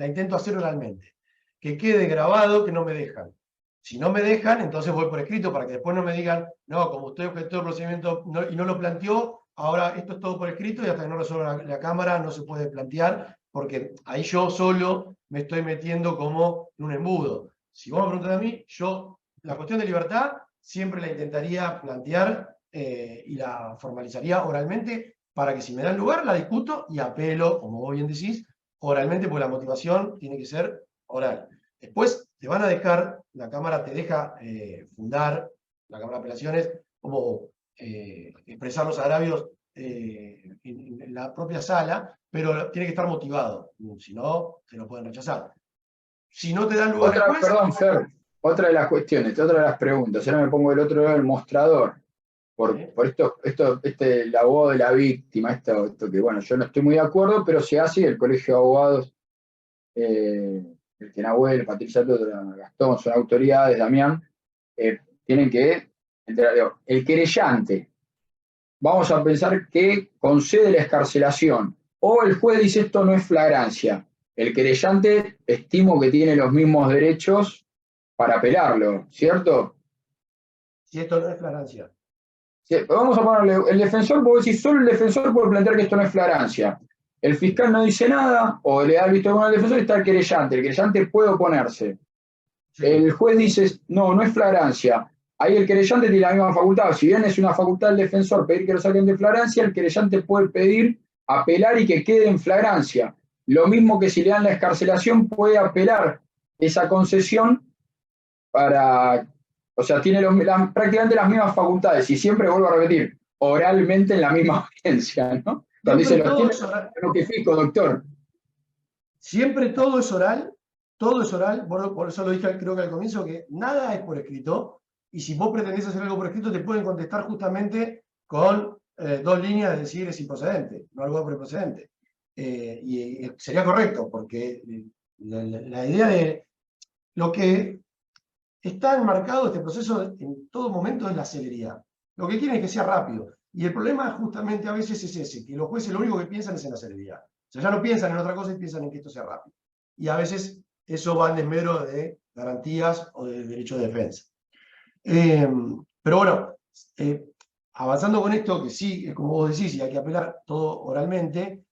intento hacer oralmente. Que quede grabado que no me dejan. Si no me dejan, entonces voy por escrito para que después no me digan, no, como usted objetó el procedimiento y no lo planteó, ahora esto es todo por escrito y hasta que no resuelva la Cámara no se puede plantear, porque ahí yo solo me estoy metiendo como en un embudo. Si vos me preguntás a mí, yo la cuestión de libertad siempre la intentaría plantear y la formalizaría oralmente para que si me dan lugar la discuto y apelo, como vos bien decís, oralmente, porque la motivación tiene que ser oral. Después te van a dejar, la Cámara te deja fundar, la Cámara de Apelaciones, como expresar los agravios en la propia sala, pero tiene que estar motivado, si no, te lo pueden rechazar. Si no te dan lugar después... Perdón, Fer, otra de las cuestiones, otra de las preguntas, ahora me pongo del otro lado del mostrador, por el abogado de la víctima, esto que bueno, yo no estoy muy de acuerdo, pero se hace, el Colegio de Abogados, el Tenahuel, Patricia Gastón, son autoridades, Damián, tienen que entrar. El querellante, vamos a pensar que concede la excarcelación, o el juez dice esto no es flagrancia. El querellante estimo que tiene los mismos derechos para apelarlo, ¿cierto? Si esto no es flagrancia. Sí, vamos a ponerle, el defensor, vos decís, solo el defensor puede plantear que esto no es flagrancia. El fiscal no dice nada, o le da el visto bueno al defensor y está el querellante puede oponerse. Sí. El juez dice, no es flagrancia. Ahí el querellante tiene la misma facultad. Si bien es una facultad del defensor pedir que lo saquen de flagrancia, el querellante puede pedir apelar y que quede en flagrancia. Lo mismo que si le dan la excarcelación, puede apelar esa concesión para, o sea, tiene prácticamente las mismas facultades, y siempre vuelvo a repetir, oralmente en la misma audiencia, ¿no? Cuando dice, los tiene, notifico, doctor. Siempre todo es oral, por eso lo dije creo que al comienzo, que nada es por escrito, y si vos pretendés hacer algo por escrito, te pueden contestar justamente con 2 líneas de decir es improcedente, no algo por improcedente. Y sería correcto, porque la idea de lo que está enmarcado este proceso en todo momento es la celeridad. Lo que quieren es que sea rápido. Y el problema justamente a veces es ese, que los jueces lo único que piensan es en la celeridad. O sea, ya no piensan en otra cosa y piensan en que esto sea rápido. Y a veces eso va en desmedro de garantías o de derecho de defensa. Pero bueno, avanzando con esto, que sí, como vos decís, y hay que apelar todo oralmente,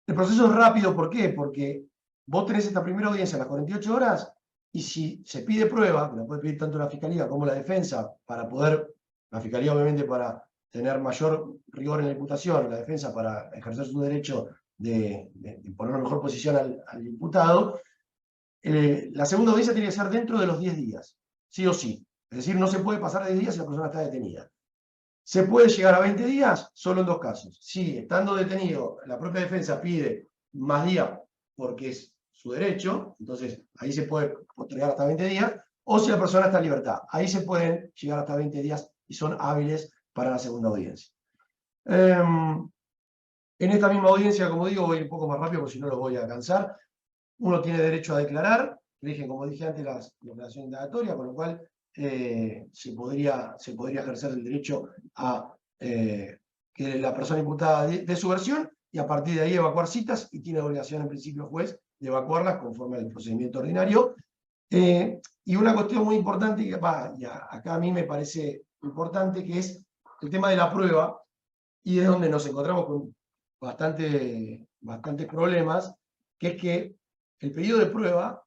el proceso es rápido, ¿por qué? Porque vos tenés esta primera audiencia a las 48 horas, y si se pide prueba, que la puede pedir tanto la Fiscalía como la defensa, para poder, la Fiscalía obviamente para tener mayor rigor en la imputación, la defensa para ejercer su derecho de poner una mejor posición al imputado, la segunda audiencia tiene que ser dentro de los 10 días, sí o sí. Es decir, no se puede pasar de 10 días si la persona está detenida. ¿Se puede llegar a 20 días? Solo en 2 casos. Si estando detenido, la propia defensa pide más días porque es su derecho, entonces ahí se puede postergar hasta 20 días, o si la persona está en libertad. Ahí se pueden llegar hasta 20 días y son hábiles para la segunda audiencia. En esta misma audiencia, como digo, voy un poco más rápido porque si no lo voy a cansar. Uno tiene derecho a declarar, como dije antes, la declaración indagatoria, con lo cual se podría ejercer el derecho a que la persona imputada dé su versión y a partir de ahí evacuar citas, y tiene obligación en principio el juez de evacuarlas conforme al procedimiento ordinario. Y una cuestión muy importante, que acá a mí me parece importante, que es el tema de la prueba, y es donde nos encontramos con bastantes problemas, que es que el pedido de prueba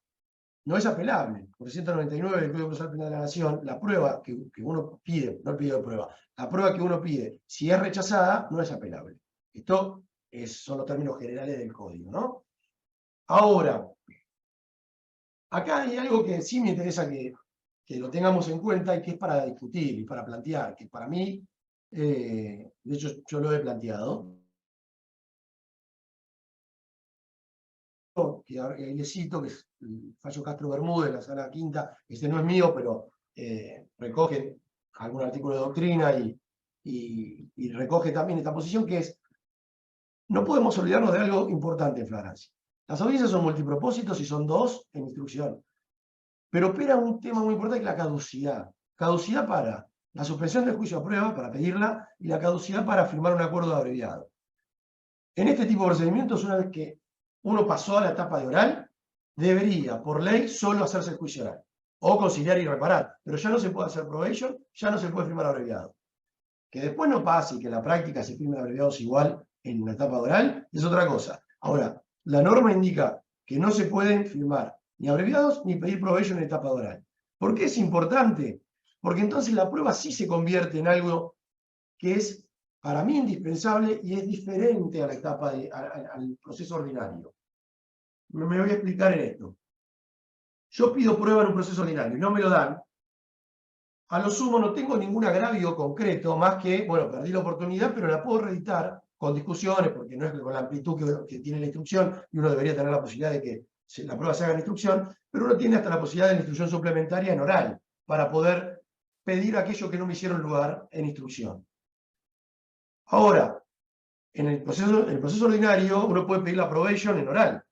no es apelable. Por 199 del Código Procesal Penal de la Nación, la prueba que uno pide, no el pedido de prueba, la prueba que uno pide, si es rechazada, no es apelable. Esto son los términos generales del Código, ¿no? Ahora, acá hay algo que sí me interesa que lo tengamos en cuenta y que es para discutir y para plantear, que para mí, de hecho yo lo he planteado, que ahí le cito, que es el fallo Castro Bermúdez, la sala quinta, este no es mío, pero recoge algún artículo de doctrina y recoge también esta posición, que es, no podemos olvidarnos de algo importante en flagrancia. Las audiencias son multipropósitos y son 2 en instrucción, pero opera un tema muy importante, que es la caducidad. Caducidad para la suspensión del juicio a prueba, para pedirla, y la caducidad para firmar un acuerdo de abreviado. En este tipo de procedimientos, una vez que uno pasó a la etapa de oral, debería, por ley, solo hacerse el juicio oral, o conciliar y reparar, pero ya no se puede hacer probation, ya no se puede firmar abreviado. Que después no pase y que en la práctica se firmen abreviados igual en una etapa de oral, es otra cosa. Ahora, la norma indica que no se pueden firmar ni abreviados ni pedir probation en etapa de oral. ¿Por qué es importante? Porque entonces la prueba sí se convierte en algo que es para mí indispensable y es diferente a la etapa al proceso ordinario. Me voy a explicar en esto. Yo pido prueba en un proceso ordinario y no me lo dan. A lo sumo no tengo ningún agravio concreto, más que, bueno, perdí la oportunidad, pero la puedo reeditar con discusiones, porque no es con la amplitud que tiene la instrucción, y uno debería tener la posibilidad de que la prueba se haga en instrucción, pero uno tiene hasta la posibilidad de la instrucción suplementaria en oral, para poder pedir aquello que no me hicieron lugar en instrucción. Ahora, en el proceso ordinario, uno puede pedir la probation en oral.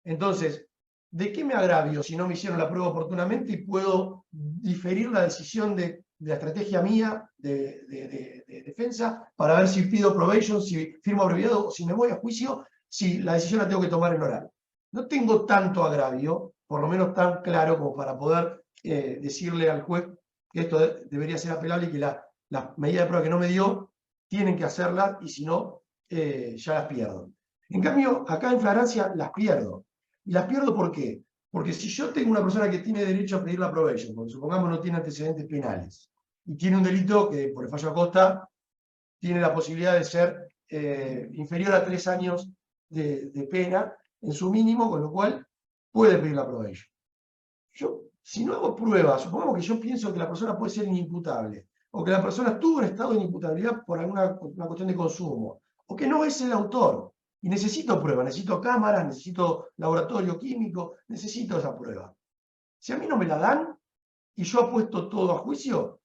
Entonces, ¿de qué me agravio si no me hicieron la prueba oportunamente y puedo diferir la decisión de la estrategia mía de defensa para ver si pido probation, si firmo abreviado o si me voy a juicio, si la decisión la tengo que tomar en oral? No tengo tanto agravio, por lo menos tan claro como para poder decirle al juez que esto debería ser apelable y que la medida de prueba que no me dio tienen que hacerla, y si no, ya las pierdo. En cambio, acá en flagrancia las pierdo. ¿Y las pierdo por qué? Porque si yo tengo una persona que tiene derecho a pedir la probation, porque supongamos no tiene antecedentes penales, y tiene un delito que por el fallo Acosta tiene la posibilidad de ser inferior a 3 años de pena en su mínimo, con lo cual puede pedir la prueba de ello. Yo, si no hago pruebas, supongamos que yo pienso que la persona puede ser inimputable, o que la persona estuvo en estado de inimputabilidad por una cuestión de consumo, o que no es el autor, y necesito pruebas, necesito cámaras, necesito laboratorio químico, necesito esa prueba. Si a mí no me la dan, y yo apuesto todo a juicio,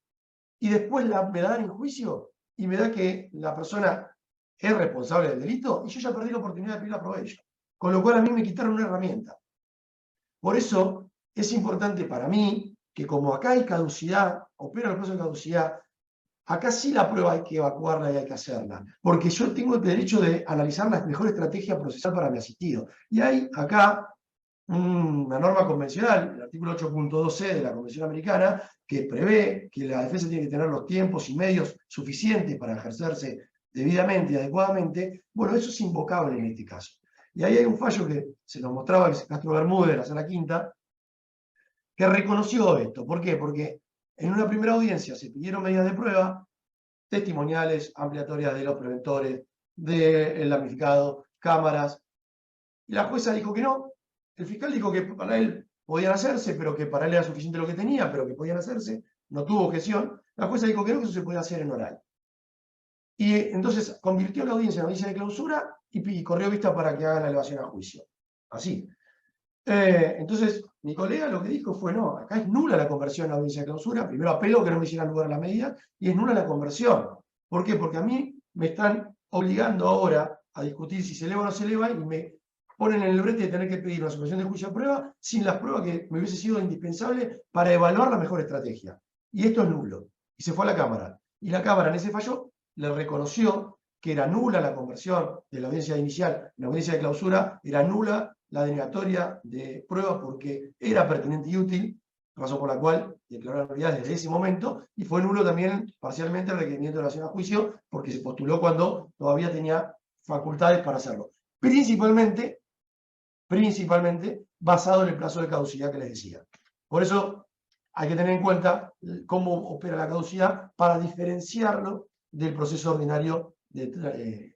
y después me la dan en juicio, y me da que la persona es responsable del delito, y yo ya perdí la oportunidad de pedir la prueba de ello. Con lo cual a mí me quitaron una herramienta. Por eso es importante para mí que como acá hay caducidad, opera el proceso de caducidad, acá sí la prueba hay que evacuarla y hay que hacerla, porque yo tengo el derecho de analizar la mejor estrategia procesal para mi asistido. Y hay acá una norma convencional, el artículo 8.2c de la Convención Americana, que prevé que la defensa tiene que tener los tiempos y medios suficientes para ejercerse debidamente y adecuadamente. Bueno, eso es invocable en este caso. Y ahí hay un fallo que se nos mostraba Castro Bermúdez de la Sala Quinta, que reconoció esto. ¿Por qué? Porque en una primera audiencia se pidieron medidas de prueba, testimoniales, ampliatorias de los preventores, del damnificado, cámaras, y la jueza dijo que no. El fiscal dijo que para él podían hacerse, pero que para él era suficiente lo que tenía, pero que podían hacerse, no tuvo objeción. La jueza dijo que no, que eso se podía hacer en oral. Y entonces convirtió la audiencia en audiencia de clausura y corrió vista para que hagan la elevación a juicio. Así. Entonces, mi colega lo que dijo fue, no, acá es nula la conversión a audiencia de clausura. Primero apelo que no me hicieran lugar a la medida, y es nula la conversión. ¿Por qué? Porque a mí me están obligando ahora a discutir si se eleva o no se eleva, y me ponen en el brete de tener que pedir una suspensión de juicio a prueba sin las pruebas que me hubiese sido indispensable para evaluar la mejor estrategia. Y esto es nulo. Y se fue a la Cámara. Y la Cámara en ese fallo le reconoció que era nula la conversión de la audiencia inicial en la audiencia de clausura, era nula la denegatoria de prueba porque era pertinente y útil, razón por la cual declaró la nulidad desde ese momento, y fue nulo también parcialmente el requerimiento de elevación a juicio porque se postuló cuando todavía tenía facultades para hacerlo. Principalmente basado en el plazo de caducidad que les decía. Por eso hay que tener en cuenta cómo opera la caducidad para diferenciarlo del proceso ordinario de trámite.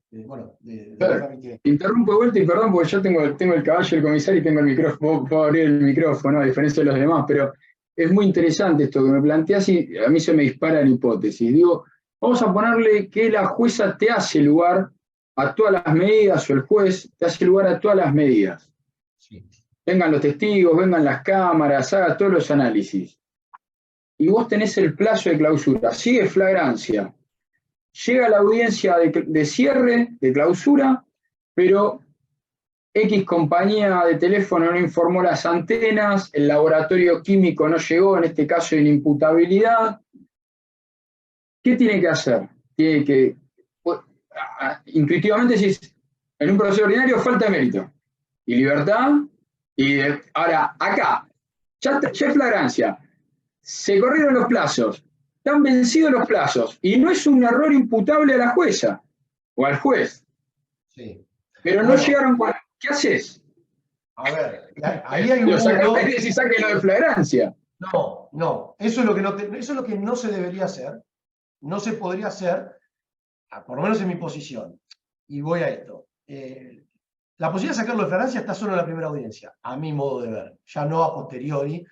Interrumpo de vuelta y perdón porque yo tengo el caballo del comisario y tengo el micrófono, puedo abrir el micrófono a diferencia de los demás, pero es muy interesante esto que me planteas y a mí se me dispara la hipótesis. Digo, vamos a ponerle que la jueza te hace lugar a todas las medidas, o el juez te hace lugar a todas las medidas. Sí. Vengan los testigos, vengan las cámaras, haga todos los análisis. Y vos tenés el plazo de clausura, sigue flagrancia. Llega la audiencia de cierre, de clausura, pero X compañía de teléfono no informó las antenas, el laboratorio químico no llegó, en este caso de inimputabilidad. ¿Qué tiene que hacer? Tiene que, intuitivamente decís, en un proceso ordinario falta de mérito y libertad, y ahora acá, ya es flagrancia, se corrieron los plazos, están vencidos los plazos, y no es un error imputable a la jueza o al juez. Sí. Pero no llegaron. ¿Qué haces? A ver, ahí hay un Lo mundo. sacás y sáquenlo de flagrancia. No, eso es lo que no se debería hacer, no se podría hacer, por lo menos en mi posición. Y voy a esto. La posibilidad de sacarlo de flagrancia está solo en la primera audiencia, a mi modo de ver, ya no a posteriori,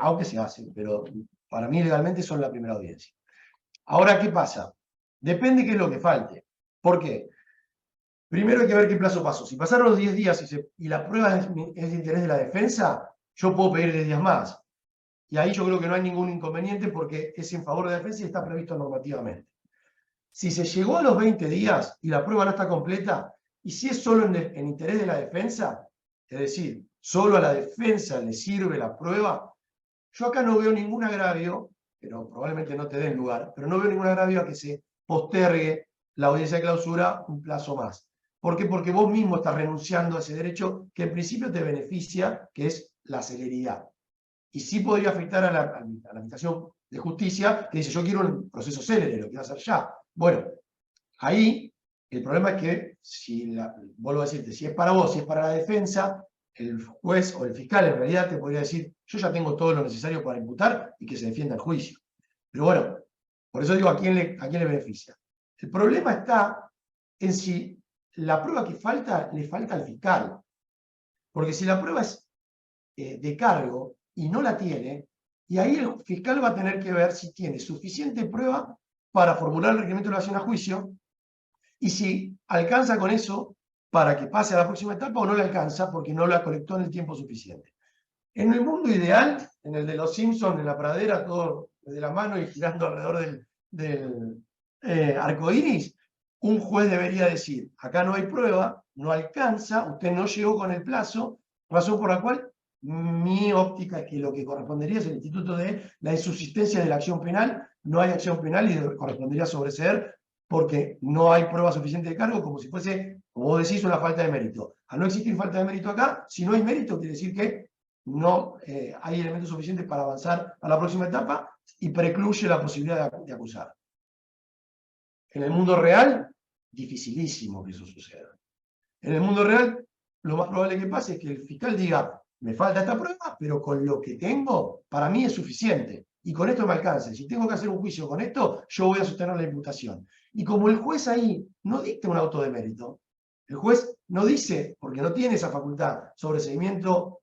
aunque se hace, pero para mí legalmente son la primera audiencia. Ahora, ¿qué pasa? Depende qué es lo que falte. ¿Por qué? Primero hay que ver qué plazo pasó. Si pasaron los 10 días y la prueba es de interés de la defensa, yo puedo pedir 10 días más. Y ahí yo creo que no hay ningún inconveniente porque es en favor de la defensa y está previsto normativamente. Si se llegó a los 20 días y la prueba no está completa, y si es solo en interés de la defensa, es decir, solo a la defensa le sirve la prueba, yo acá no veo ningún agravio, pero probablemente no te den lugar, pero no veo ningún agravio a que se postergue la audiencia de clausura un plazo más. ¿Por qué? Porque vos mismo estás renunciando a ese derecho que en principio te beneficia, que es la celeridad. Y sí podría afectar a la Administración de Justicia, que dice, yo quiero un proceso célere, lo quiero hacer ya. Bueno, ahí el problema es que, vuelvo a decirte, si es para vos, si es para la defensa, el juez o el fiscal en realidad te podría decir, yo ya tengo todo lo necesario para imputar y que se defienda el juicio. Pero bueno, por eso digo, ¿a quién le beneficia? El problema está en si la prueba que falta, le falta al fiscal. Porque si la prueba es de cargo y no la tiene, y ahí el fiscal va a tener que ver si tiene suficiente prueba para formular el requerimiento de elevación a juicio, y si alcanza con eso para que pase a la próxima etapa o no le alcanza porque no la colectó en el tiempo suficiente. En el mundo ideal, en el de los Simpsons, en la pradera, todo de la mano y girando alrededor del arco iris, un juez debería decir, acá no hay prueba, no alcanza, usted no llegó con el plazo, razón por la cual mi óptica es que lo que correspondería es el instituto de la insubsistencia de la acción penal, no hay acción penal y correspondería sobreseer porque no hay prueba suficiente de cargo, como si fuese, como vos decís, una falta de mérito. Al no existir falta de mérito acá, si no hay mérito, quiere decir que no hay elementos suficientes para avanzar a la próxima etapa y precluye la posibilidad de acusar. En el mundo real, dificilísimo que eso suceda. En el mundo real, lo más probable que pase es que el fiscal diga, me falta esta prueba, pero con lo que tengo, para mí es suficiente. Y con esto me alcanza. Si tengo que hacer un juicio con esto, yo voy a sostener la imputación. Y como el juez ahí no dicta un auto de mérito, el juez no dice, porque no tiene esa facultad, sobreseimiento,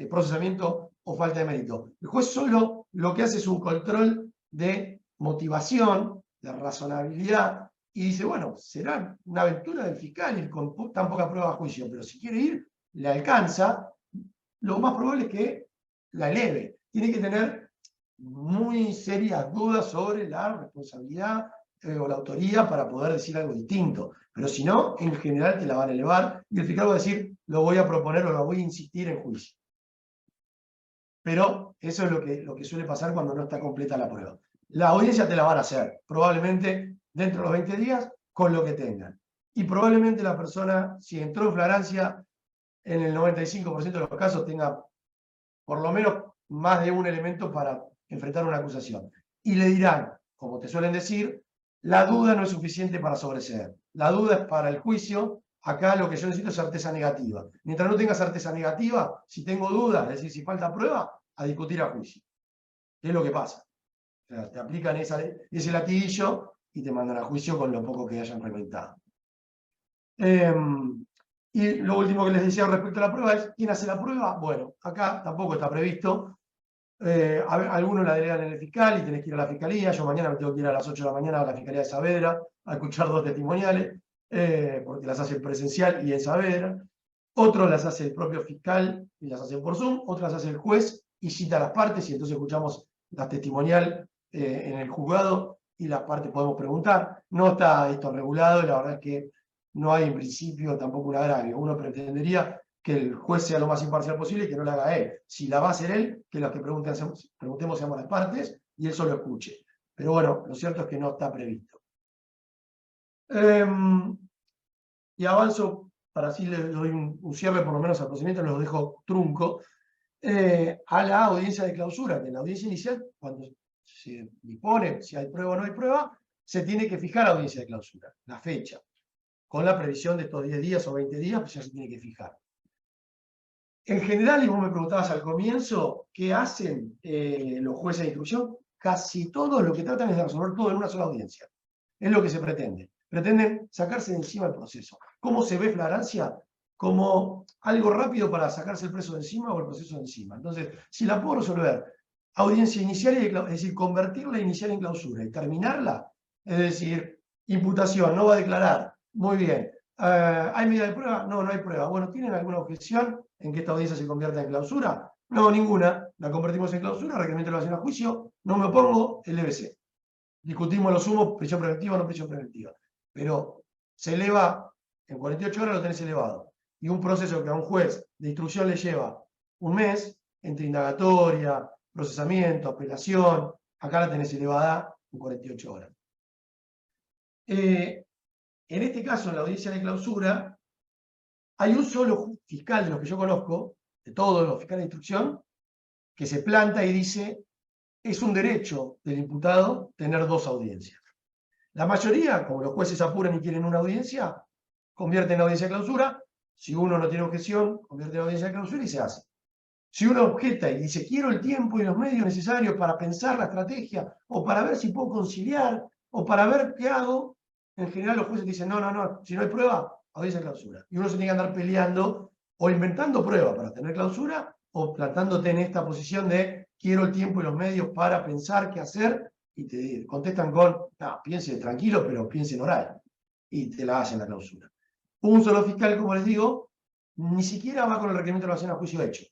procesamiento o falta de mérito. El juez solo lo que hace es un control de motivación, de razonabilidad, y dice, bueno, será una aventura del fiscal ir con tan poca prueba a juicio, pero si quiere ir, le alcanza, lo más probable es que la eleve. Tiene que tener muy serias dudas sobre la responsabilidad o la autoría para poder decir algo distinto. Pero si no, en general te la van a elevar y el fiscal va a decir, lo voy a proponer o lo voy a insistir en juicio. Pero eso es lo que suele pasar cuando no está completa la prueba. La audiencia te la van a hacer, probablemente dentro de los 20 días, con lo que tengan. Y probablemente la persona, si entró en flagrancia, en el 95% de los casos tenga por lo menos más de un elemento para enfrentar una acusación. Y le dirán, como te suelen decir, la duda no es suficiente para sobreseer. La duda es para el juicio. Acá lo que yo necesito es certeza negativa. Mientras no tenga certeza negativa, si tengo dudas, es decir, si falta prueba, a discutir a juicio. ¿Qué es lo que pasa? O sea, te aplican ese latiguillo y te mandan a juicio con lo poco que hayan reventado. Y lo último que les decía respecto a la prueba es, ¿quién hace la prueba? Bueno, acá tampoco está previsto. Algunos la delegan en el fiscal y tenés que ir a la fiscalía. Yo mañana me tengo que ir a las 8 de la mañana a la Fiscalía de Saavedra a escuchar 2 testimoniales, porque las hace presencial y en Saavedra. Otros las hace el propio fiscal y las hace por Zoom. Otras las hace el juez y cita a las partes y entonces escuchamos la testimonial en el juzgado y las partes podemos preguntar. No está esto regulado y la verdad es que no hay en principio tampoco un agravio. Uno pretendería que el juez sea lo más imparcial posible y que no la haga él. Si la va a hacer él, que los que preguntemos seamos las partes y él solo escuche. Pero bueno, lo cierto es que no está previsto. Y avanzo, para así le doy un cierre por lo menos al procedimiento, los dejo trunco, a la audiencia de clausura, que en la audiencia inicial, cuando se dispone si hay prueba o no hay prueba, se tiene que fijar la audiencia de clausura, la fecha. Con la previsión de estos 10 días o 20 días, pues ya se tiene que fijar. En general, y vos me preguntabas al comienzo, ¿qué hacen los jueces de instrucción? Casi todos lo que tratan es de resolver todo en una sola audiencia. Es lo que se pretende. Pretenden sacarse de encima el proceso. ¿Cómo se ve flagrancia? Como algo rápido para sacarse el preso de encima o el proceso de encima. Entonces, si la puedo resolver, audiencia inicial, es decir, convertirla inicial en clausura y terminarla, es decir, imputación, no va a declarar. Muy bien. ¿Hay medida de prueba? No, no hay prueba. Bueno, ¿tienen alguna objeción en que esta audiencia se convierta en clausura? No, ninguna. La convertimos en clausura, requerimiento de elevación a juicio, no me opongo, el EBC. Discutimos lo sumo, prisión preventiva o no prisión preventiva. Pero se eleva, en 48 horas lo tenés elevado. Y un proceso que a un juez de instrucción le lleva un mes, entre indagatoria, procesamiento, apelación, acá la tenés elevada en 48 horas. En este caso, en la audiencia de clausura, hay un solo fiscal de los que yo conozco, de todos los fiscales de instrucción, que se planta y dice, es un derecho del imputado tener 2 audiencias. La mayoría, como los jueces apuran y quieren una audiencia, convierten en audiencia de clausura. Si uno no tiene objeción, convierte en audiencia de clausura y se hace. Si uno objeta y dice, quiero el tiempo y los medios necesarios para pensar la estrategia, o para ver si puedo conciliar, o para ver qué hago, en general los jueces dicen, no, si no hay prueba, audiencia de clausura. Y uno se tiene que andar peleando o inventando pruebas para tener clausura o plantándote en esta posición de quiero el tiempo y los medios para pensar qué hacer y te contestan con, no, piense tranquilo, pero piense en oral. Y te la hacen la clausura. Un solo fiscal, como les digo, ni siquiera va con el requerimiento de elevación a juicio hecho.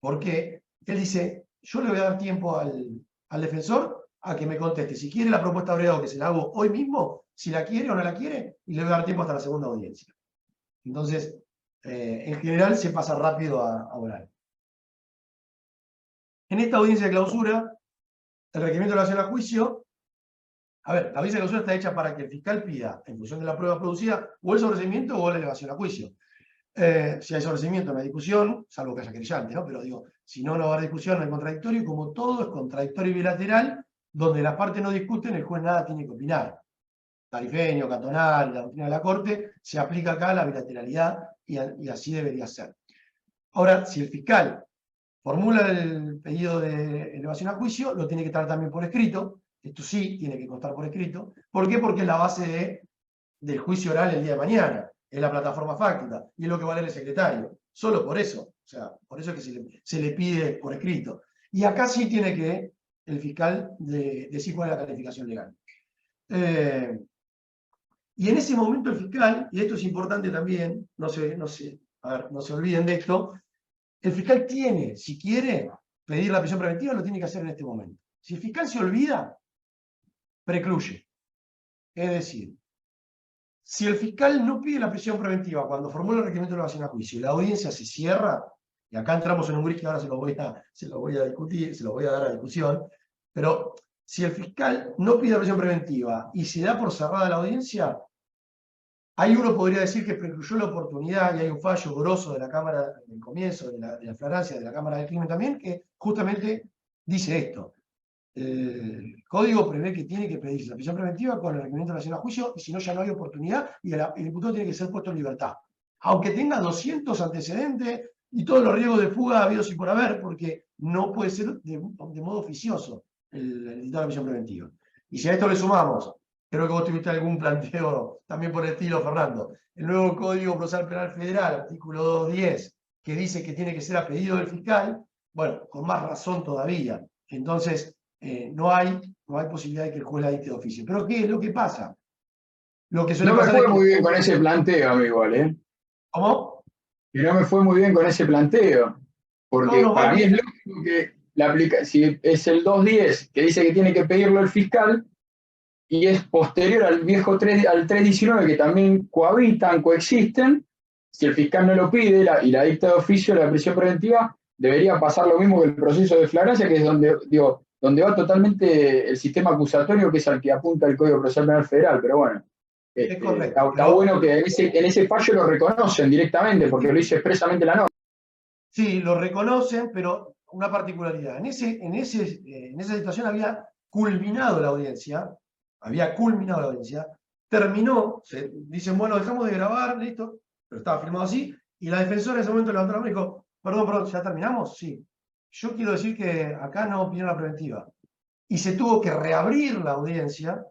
Porque él dice, yo le voy a dar tiempo al defensor a que me conteste si quiere la propuesta de abogado, que se la hago hoy mismo, si la quiere o no la quiere, y le voy a dar tiempo hasta la segunda audiencia. Entonces, en general se pasa rápido a oral. En esta audiencia de clausura, el requerimiento de elevación a juicio, a ver, la audiencia de clausura está hecha para que el fiscal pida, en función de la prueba producida, o el sobreseimiento o la elevación a juicio. Si hay sobreseimiento, no hay discusión, salvo que haya querellante, ¿no? Pero digo, si no, no va a haber discusión, no hay contradictorio, y como todo es contradictorio y bilateral, donde las partes no discuten, el juez nada tiene que opinar. Tarifeño, Cantonal, la doctrina de la Corte, se aplica acá la bilateralidad y así debería ser. Ahora, si el fiscal formula el pedido de elevación a juicio, lo tiene que estar también por escrito. Esto sí tiene que constar por escrito. ¿Por qué? Porque es la base del juicio oral el día de mañana. Es la plataforma fáctica. Y es lo que va a leer el secretario. Solo por eso. O sea, por eso es que se le pide por escrito. Y acá sí tiene que el fiscal decir cuál es la calificación legal. Y en ese momento el fiscal, y esto es importante también, no se olviden de esto, el fiscal tiene, si quiere pedir la prisión preventiva, lo tiene que hacer en este momento. Si el fiscal se olvida, precluye. Es decir, si el fiscal no pide la prisión preventiva cuando formula el requerimiento de elevación a juicio y la audiencia se cierra, y acá entramos en un gris que ahora se lo voy a discutir, se lo voy a dar a discusión, pero si el fiscal no pide la prisión preventiva y se da por cerrada la audiencia, ahí uno podría decir que precluyó la oportunidad, y hay un fallo grosso de la Cámara, del comienzo de la flagrancia de la Cámara del Crimen también, que justamente dice esto. El código prevé que tiene que pedirse la prisión preventiva con el requerimiento de elevación a juicio, y si no, ya no hay oportunidad, y el imputado tiene que ser puesto en libertad. Aunque tenga 200 antecedentes y todos los riesgos de fuga habidos y por haber, porque no puede ser de modo oficioso el dictado de la prisión preventiva. Y si a esto le sumamos, creo que vos tuviste algún planteo también por el estilo, Fernando, el nuevo Código Procesal Penal Federal, artículo 210, que dice que tiene que ser a pedido del fiscal, bueno, con más razón todavía. Entonces, no hay posibilidad de que el juez la dicte de oficio. Pero ¿qué es lo que pasa? Lo que suele No me pasar fue es que... muy bien con ese planteo, amigo, ¿eh? ¿Cómo? Que no me fue muy bien con ese planteo, porque No, para mí es lógico que si es el 210 que dice que tiene que pedirlo el fiscal, y es posterior al viejo al 319 que también cohabitan, coexisten, si el fiscal no lo pide y la dicta de oficio, la prisión preventiva, debería pasar lo mismo que el proceso de flagrancia, que es donde va totalmente el sistema acusatorio, que es al que apunta el Código Procesal Penal Federal, pero bueno. es correcto. Está bueno que en ese fallo lo reconocen directamente, porque lo dice expresamente la norma. Sí, lo reconocen, pero una particularidad. En esa situación había culminado la audiencia, terminó, dicen, bueno, dejamos de grabar, listo, pero estaba firmado así, y la defensora en ese momento levantó la mano y dijo, perdón, ¿ya terminamos? Sí. Yo quiero decir que acá no opinó la preventiva. Y se tuvo que reabrir la audiencia,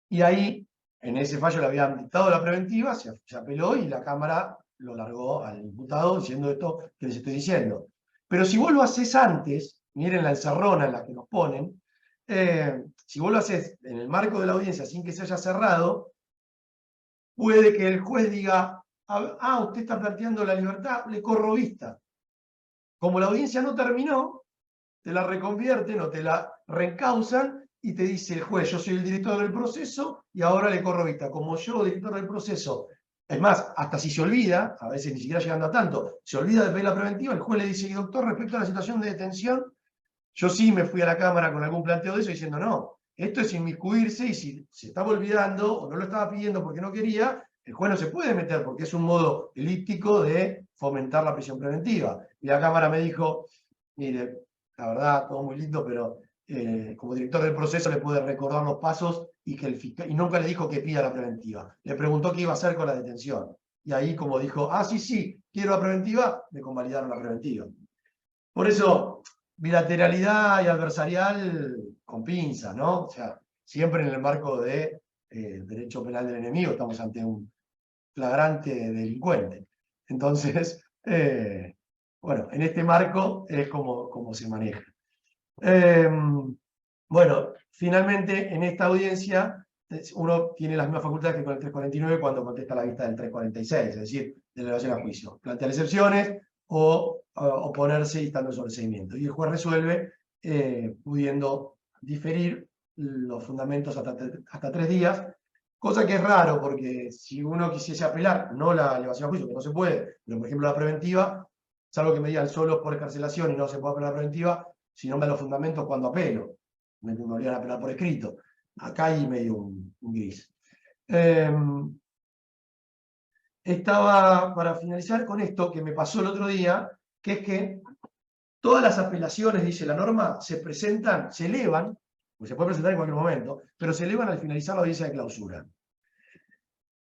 y ahí, en ese fallo le habían dictado la preventiva, se apeló y la Cámara lo largó al imputado diciendo esto que les estoy diciendo. Pero si vos lo haces antes, miren la encerrona en la que nos ponen, si vos lo haces en el marco de la audiencia sin que se haya cerrado, puede que el juez diga, usted está planteando la libertad, le corro vista. Como la audiencia no terminó, te la reconvierten o te la reencausan y te dice el juez, yo soy el director del proceso y ahora le corro vista. Como yo, director del proceso, es más, hasta si se olvida, a veces ni siquiera llegando a tanto, se olvida de pedir la preventiva, el juez le dice, doctor, respecto a la situación de detención, yo sí me fui a la Cámara con algún planteo de eso diciendo, no, esto es inmiscuirse y si se estaba olvidando o no lo estaba pidiendo porque no quería, el juez no se puede meter porque es un modo elíptico de fomentar la prisión preventiva. Y la Cámara me dijo, mire, la verdad, todo muy lindo, pero como director del proceso le puede recordar los pasos y que el fiscal, y nunca le dijo que pida la preventiva. Le preguntó qué iba a hacer con la detención. Y ahí como dijo, sí, quiero la preventiva, le convalidaron la preventiva. Por eso, bilateralidad y adversarial con pinza, ¿no? O sea, siempre en el marco de derecho penal del enemigo, estamos ante un flagrante delincuente. Entonces, bueno, en este marco es como se maneja. Bueno, finalmente en esta audiencia uno tiene las mismas facultades que con el 349 cuando contesta la vista del 346, es decir, de elevación a juicio. Plantear excepciones o oponerse y estando en sobreseimiento. Y el juez resuelve pudiendo diferir los fundamentos hasta 3 días, cosa que es raro porque si uno quisiese apelar, no la elevación a juicio, que no se puede, pero por ejemplo la preventiva, salvo que me digan solo por excarcelación y no se puede apelar la preventiva, si no me dan los fundamentos cuando apelo, me obligan a apelar por escrito. Acá hay medio un gris. Estaba para finalizar con esto que me pasó el otro día, que es que todas las apelaciones, dice la norma, se presentan, se elevan, pues se puede presentar en cualquier momento, pero se elevan al finalizar la audiencia de clausura.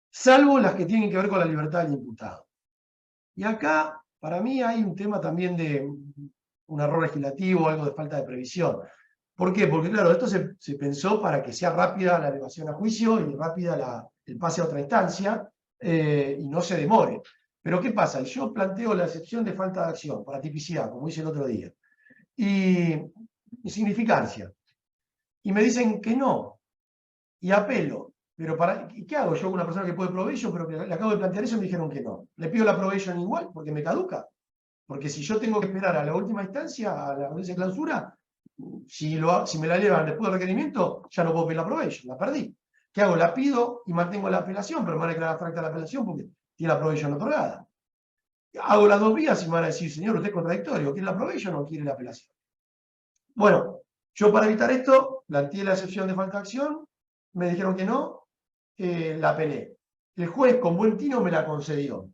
Salvo las que tienen que ver con la libertad del imputado. Y acá, para mí, hay un tema también de un error legislativo, algo de falta de previsión. ¿Por qué? Porque, claro, esto se pensó para que sea rápida la elevación a juicio y rápida el pase a otra instancia y no se demore. Pero, ¿qué pasa? Yo planteo la excepción de falta de acción, para tipicidad, como hice el otro día, y significancia. Y me dicen que no, y apelo. Pero ¿qué hago? Yo, una persona que puede probation, pero que le acabo de plantear eso y me dijeron que no. ¿Le pido la probation igual? Porque me caduca. Porque si yo tengo que esperar a la última instancia, a la audiencia de clausura, si me la elevan después del requerimiento, ya no puedo pedir la probation, la perdí. ¿Qué hago? La pido y mantengo la apelación, pero me van a declarar abstracta la apelación porque tiene la probation otorgada. Hago las 2 vías y me van a decir, señor, usted es contradictorio, ¿quiere la probation o quiere la apelación? Bueno, yo para evitar esto, planteé la excepción de falta de acción, me dijeron que no, la apelé. El juez con buen tino me la concedió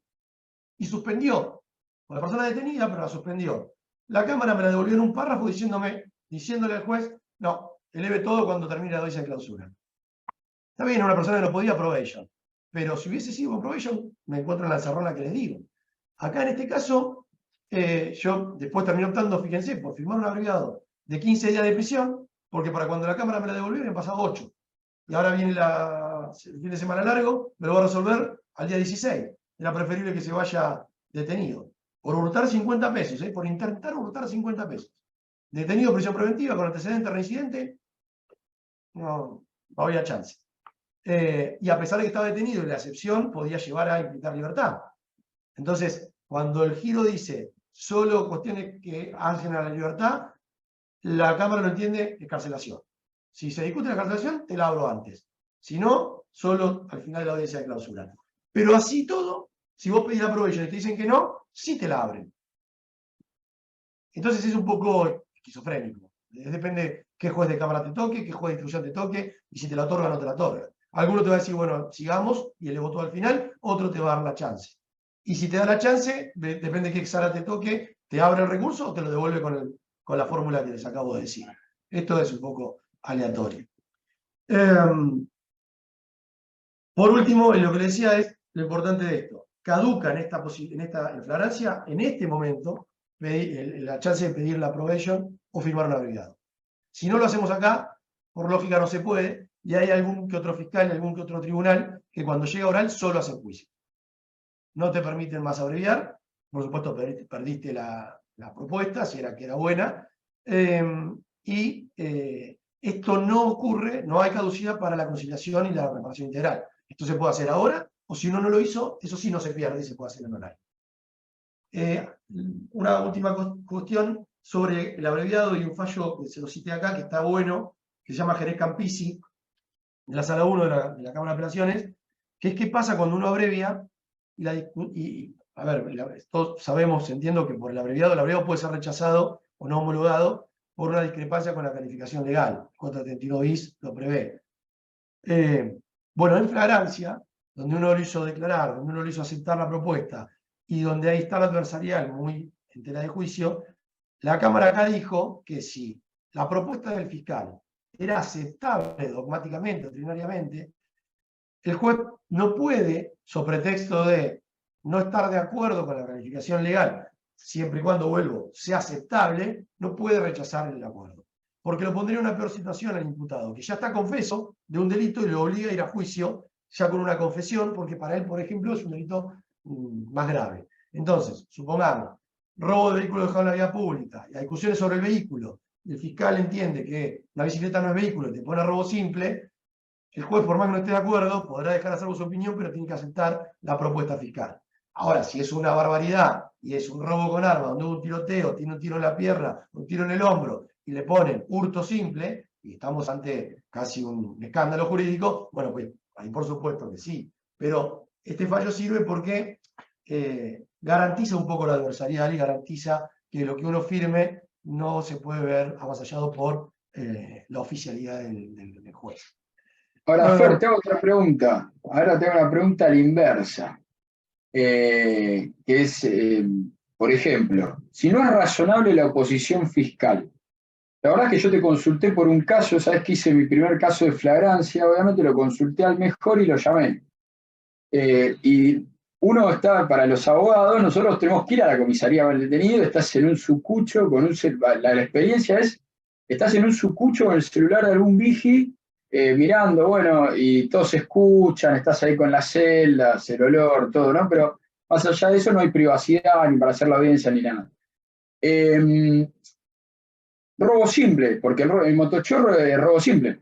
y suspendió. La persona detenida, pero la suspendió. La Cámara me la devolvió en un párrafo diciéndole al juez, no, eleve todo cuando termine la audiencia de clausura. Está bien, una persona que no podía probation, pero si hubiese sido con probation, me encuentro en la encerrona que les digo. Acá en este caso, yo después terminé optando, fíjense, por firmar un abreviado de 15 días de prisión, porque para cuando la Cámara me la devolvió me han pasado 8. Y ahora viene el fin de semana largo, me lo voy a resolver al día 16. Era preferible que se vaya detenido. Por hurtar 50 pesos, por intentar hurtar 50 pesos. Detenido, prisión preventiva, con antecedente reincidente, no había chance. Y a pesar de que estaba detenido y la excepción podía llevar a implicar libertad. Entonces, cuando el giro dice solo cuestiones que hacen a la libertad, la Cámara no entiende excarcelación. Si se discute la excarcelación, te la abro antes. Si no, solo al final de la audiencia de clausura. Pero así todo, si vos pedís la probation y te dicen que no, sí te la abren. Entonces es un poco esquizofrénico. Depende qué juez de Cámara te toque, qué juez de instrucción te toque, y si te la otorga o no te la otorga. Alguno te va a decir, bueno, sigamos, y elevo todo al final, otro te va a dar la chance. Y si te da la chance, depende de qué sala te toque, te abre el recurso o te lo devuelve con la fórmula que les acabo de decir. Esto es un poco aleatorio. Por último, lo que les decía es lo importante de esto. Caduca en esta flagrancia, en este momento, la chance de pedir la probation o firmar un abreviado. Si no lo hacemos acá, por lógica no se puede, y hay algún que otro fiscal y algún que otro tribunal que cuando llega oral solo hace juicio. No te permiten más abreviar, por supuesto perdiste la propuesta, si era que era buena, esto no ocurre, no hay caducidad para la conciliación y la reparación integral. Esto se puede hacer ahora, o si uno no lo hizo, eso sí no se pierde y se puede hacer en oral. Una última cuestión sobre el abreviado y un fallo que se lo cité acá, que está bueno, que se llama Jerez Campisi, de la sala 1 de la Cámara de Apelaciones, que es qué pasa cuando uno abrevia, a ver, todos sabemos, entiendo que por el abreviado puede ser rechazado o no homologado por una discrepancia con la calificación legal. 432 bis lo prevé. Bueno, en flagrancia, donde uno lo hizo declarar, donde uno lo hizo aceptar la propuesta, y donde ahí está la adversarial muy en tela de juicio, la Cámara acá dijo que si la propuesta del fiscal era aceptable dogmáticamente, ordinariamente, el juez no puede, sobre pretexto de no estar de acuerdo con la calificación legal, siempre y cuando, vuelvo, sea aceptable, no puede rechazar el acuerdo. Porque lo pondría en una peor situación al imputado, que ya está confeso de un delito y lo obliga a ir a juicio ya con una confesión, porque para él, por ejemplo, es un delito más grave. Entonces, supongamos, robo de vehículo dejado en la vía pública, y hay discusiones sobre el vehículo, y el fiscal entiende que la bicicleta no es vehículo y te pone robo simple, el juez, por más que no esté de acuerdo, podrá dejar a salvo su opinión, pero tiene que aceptar la propuesta fiscal. Ahora, si es una barbaridad y es un robo con arma, donde hubo un tiroteo, tiene un tiro en la pierna, un tiro en el hombro, y le ponen hurto simple, y estamos ante casi un escándalo jurídico, bueno, pues ahí por supuesto que sí. Pero este fallo sirve porque garantiza un poco la adversarial y garantiza que lo que uno firme no se puede ver avasallado por la oficialidad del juez. Ahora, No, Fer, no. te hago otra pregunta. Ahora tengo una pregunta a la inversa. Que es, por ejemplo, si no es razonable la oposición fiscal. La verdad es que yo te consulté por un caso, sabes que hice mi primer caso de flagrancia, obviamente lo consulté al mejor y lo llamé. Y uno está, para los abogados, nosotros tenemos que ir a la comisaría del detenido, estás en un sucucho, con un la experiencia es, estás en un sucucho con el celular de algún vigi, mirando, bueno, y todos escuchan, estás ahí con las celdas, el olor, todo, ¿no? Pero más allá de eso no hay privacidad ni para hacer la audiencia ni nada. Robo simple, porque el motochorro es robo simple.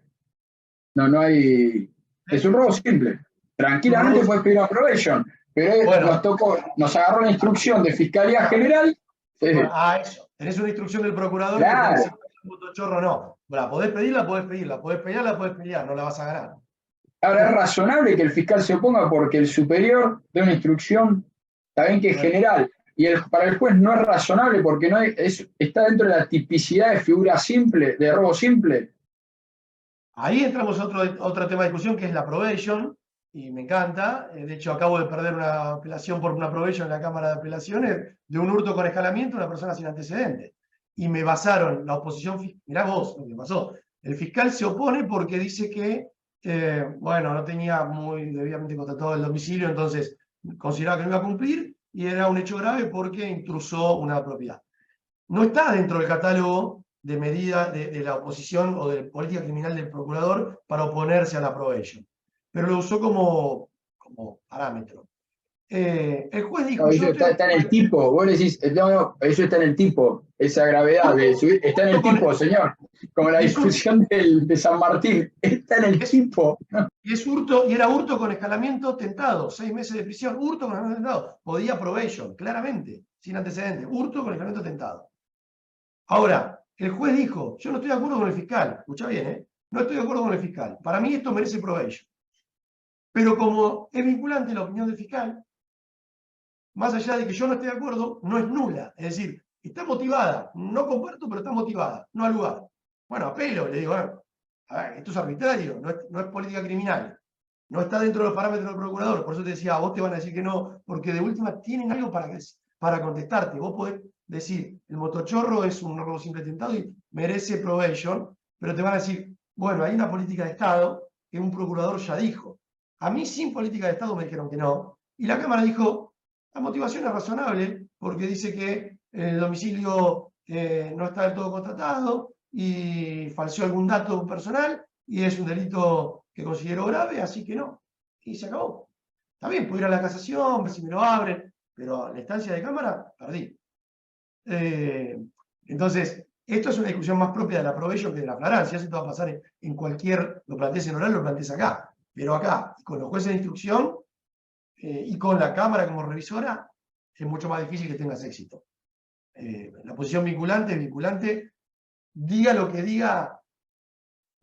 No hay. Es un robo simple. Tranquilamente puedes pedir una probation, pero Bueno, nos agarró la instrucción de Fiscalía General. bueno, eso. Tenés una instrucción del procurador que te dice Claro. un motochorro no. La podés pedir, la podés pedir, la podés pelear, la podés pelear, no la vas a ganar. Ahora es razonable que el fiscal se oponga porque el superior dé una instrucción, también que es general, y para el juez no es razonable porque no está dentro de la tipicidad de figura simple, de robo simple. Ahí entramos a otro tema de discusión que es la probation, y me encanta. De hecho, acabo de perder una apelación por una probation en la Cámara de Apelaciones de un hurto con escalamiento a una persona sin antecedentes. Y me basaron la oposición, mirá vos lo que pasó. El fiscal se opone porque dice que, bueno, no tenía muy debidamente constatado el domicilio, entonces consideraba que no iba a cumplir y era un hecho grave porque intrusó una propiedad. No está dentro del catálogo de medidas de la oposición o de política criminal del procurador para oponerse a la probation, pero lo usó como parámetro. El juez dijo, No, yo eso no estoy de está en el acuerdo tipo, vos decís, no, eso está en el tipo, esa gravedad de subir, está en el tipo, señor, como la y discusión de San Martín, está en el tipo. es hurto, y era hurto con escalamiento tentado, 6 meses de prisión, hurto con escalamiento tentado, podía probation, claramente, sin antecedentes, hurto con escalamiento tentado. Ahora, el juez dijo, yo no estoy de acuerdo con el fiscal, escucha bien, no estoy de acuerdo con el fiscal, para mí esto merece probation. Pero como es vinculante la opinión del fiscal, más allá de que yo no esté de acuerdo, no es nula. Es decir, está motivada. No comparto, pero está motivada. No al lugar. Bueno, apelo, le digo, a ver, esto es arbitrario, no es política criminal. No está dentro de los parámetros del procurador. Por eso te decía, a vos te van a decir que no, porque de última tienen algo para contestarte. Vos podés decir, el motochorro es un robo simple tentado y merece probation, pero te van a decir, bueno, hay una política de Estado que un procurador ya dijo. A mí sin política de Estado me dijeron que no. Y la Cámara dijo, la motivación es razonable porque dice que el domicilio no está del todo constatado y falseó algún dato personal y es un delito que considero grave, así que no. Y se acabó. Está bien, puedo ir a la casación, ver si me lo abren, pero a la instancia de Cámara, perdí. Entonces, esto es una discusión más propia de la probation que de la flagrancia. Eso te va a pasar en cualquier, lo plantees en oral, lo plantees acá. Pero acá, con los jueces de instrucción, y con la Cámara como revisora, es mucho más difícil que tengas éxito. La posición vinculante es vinculante, diga lo que diga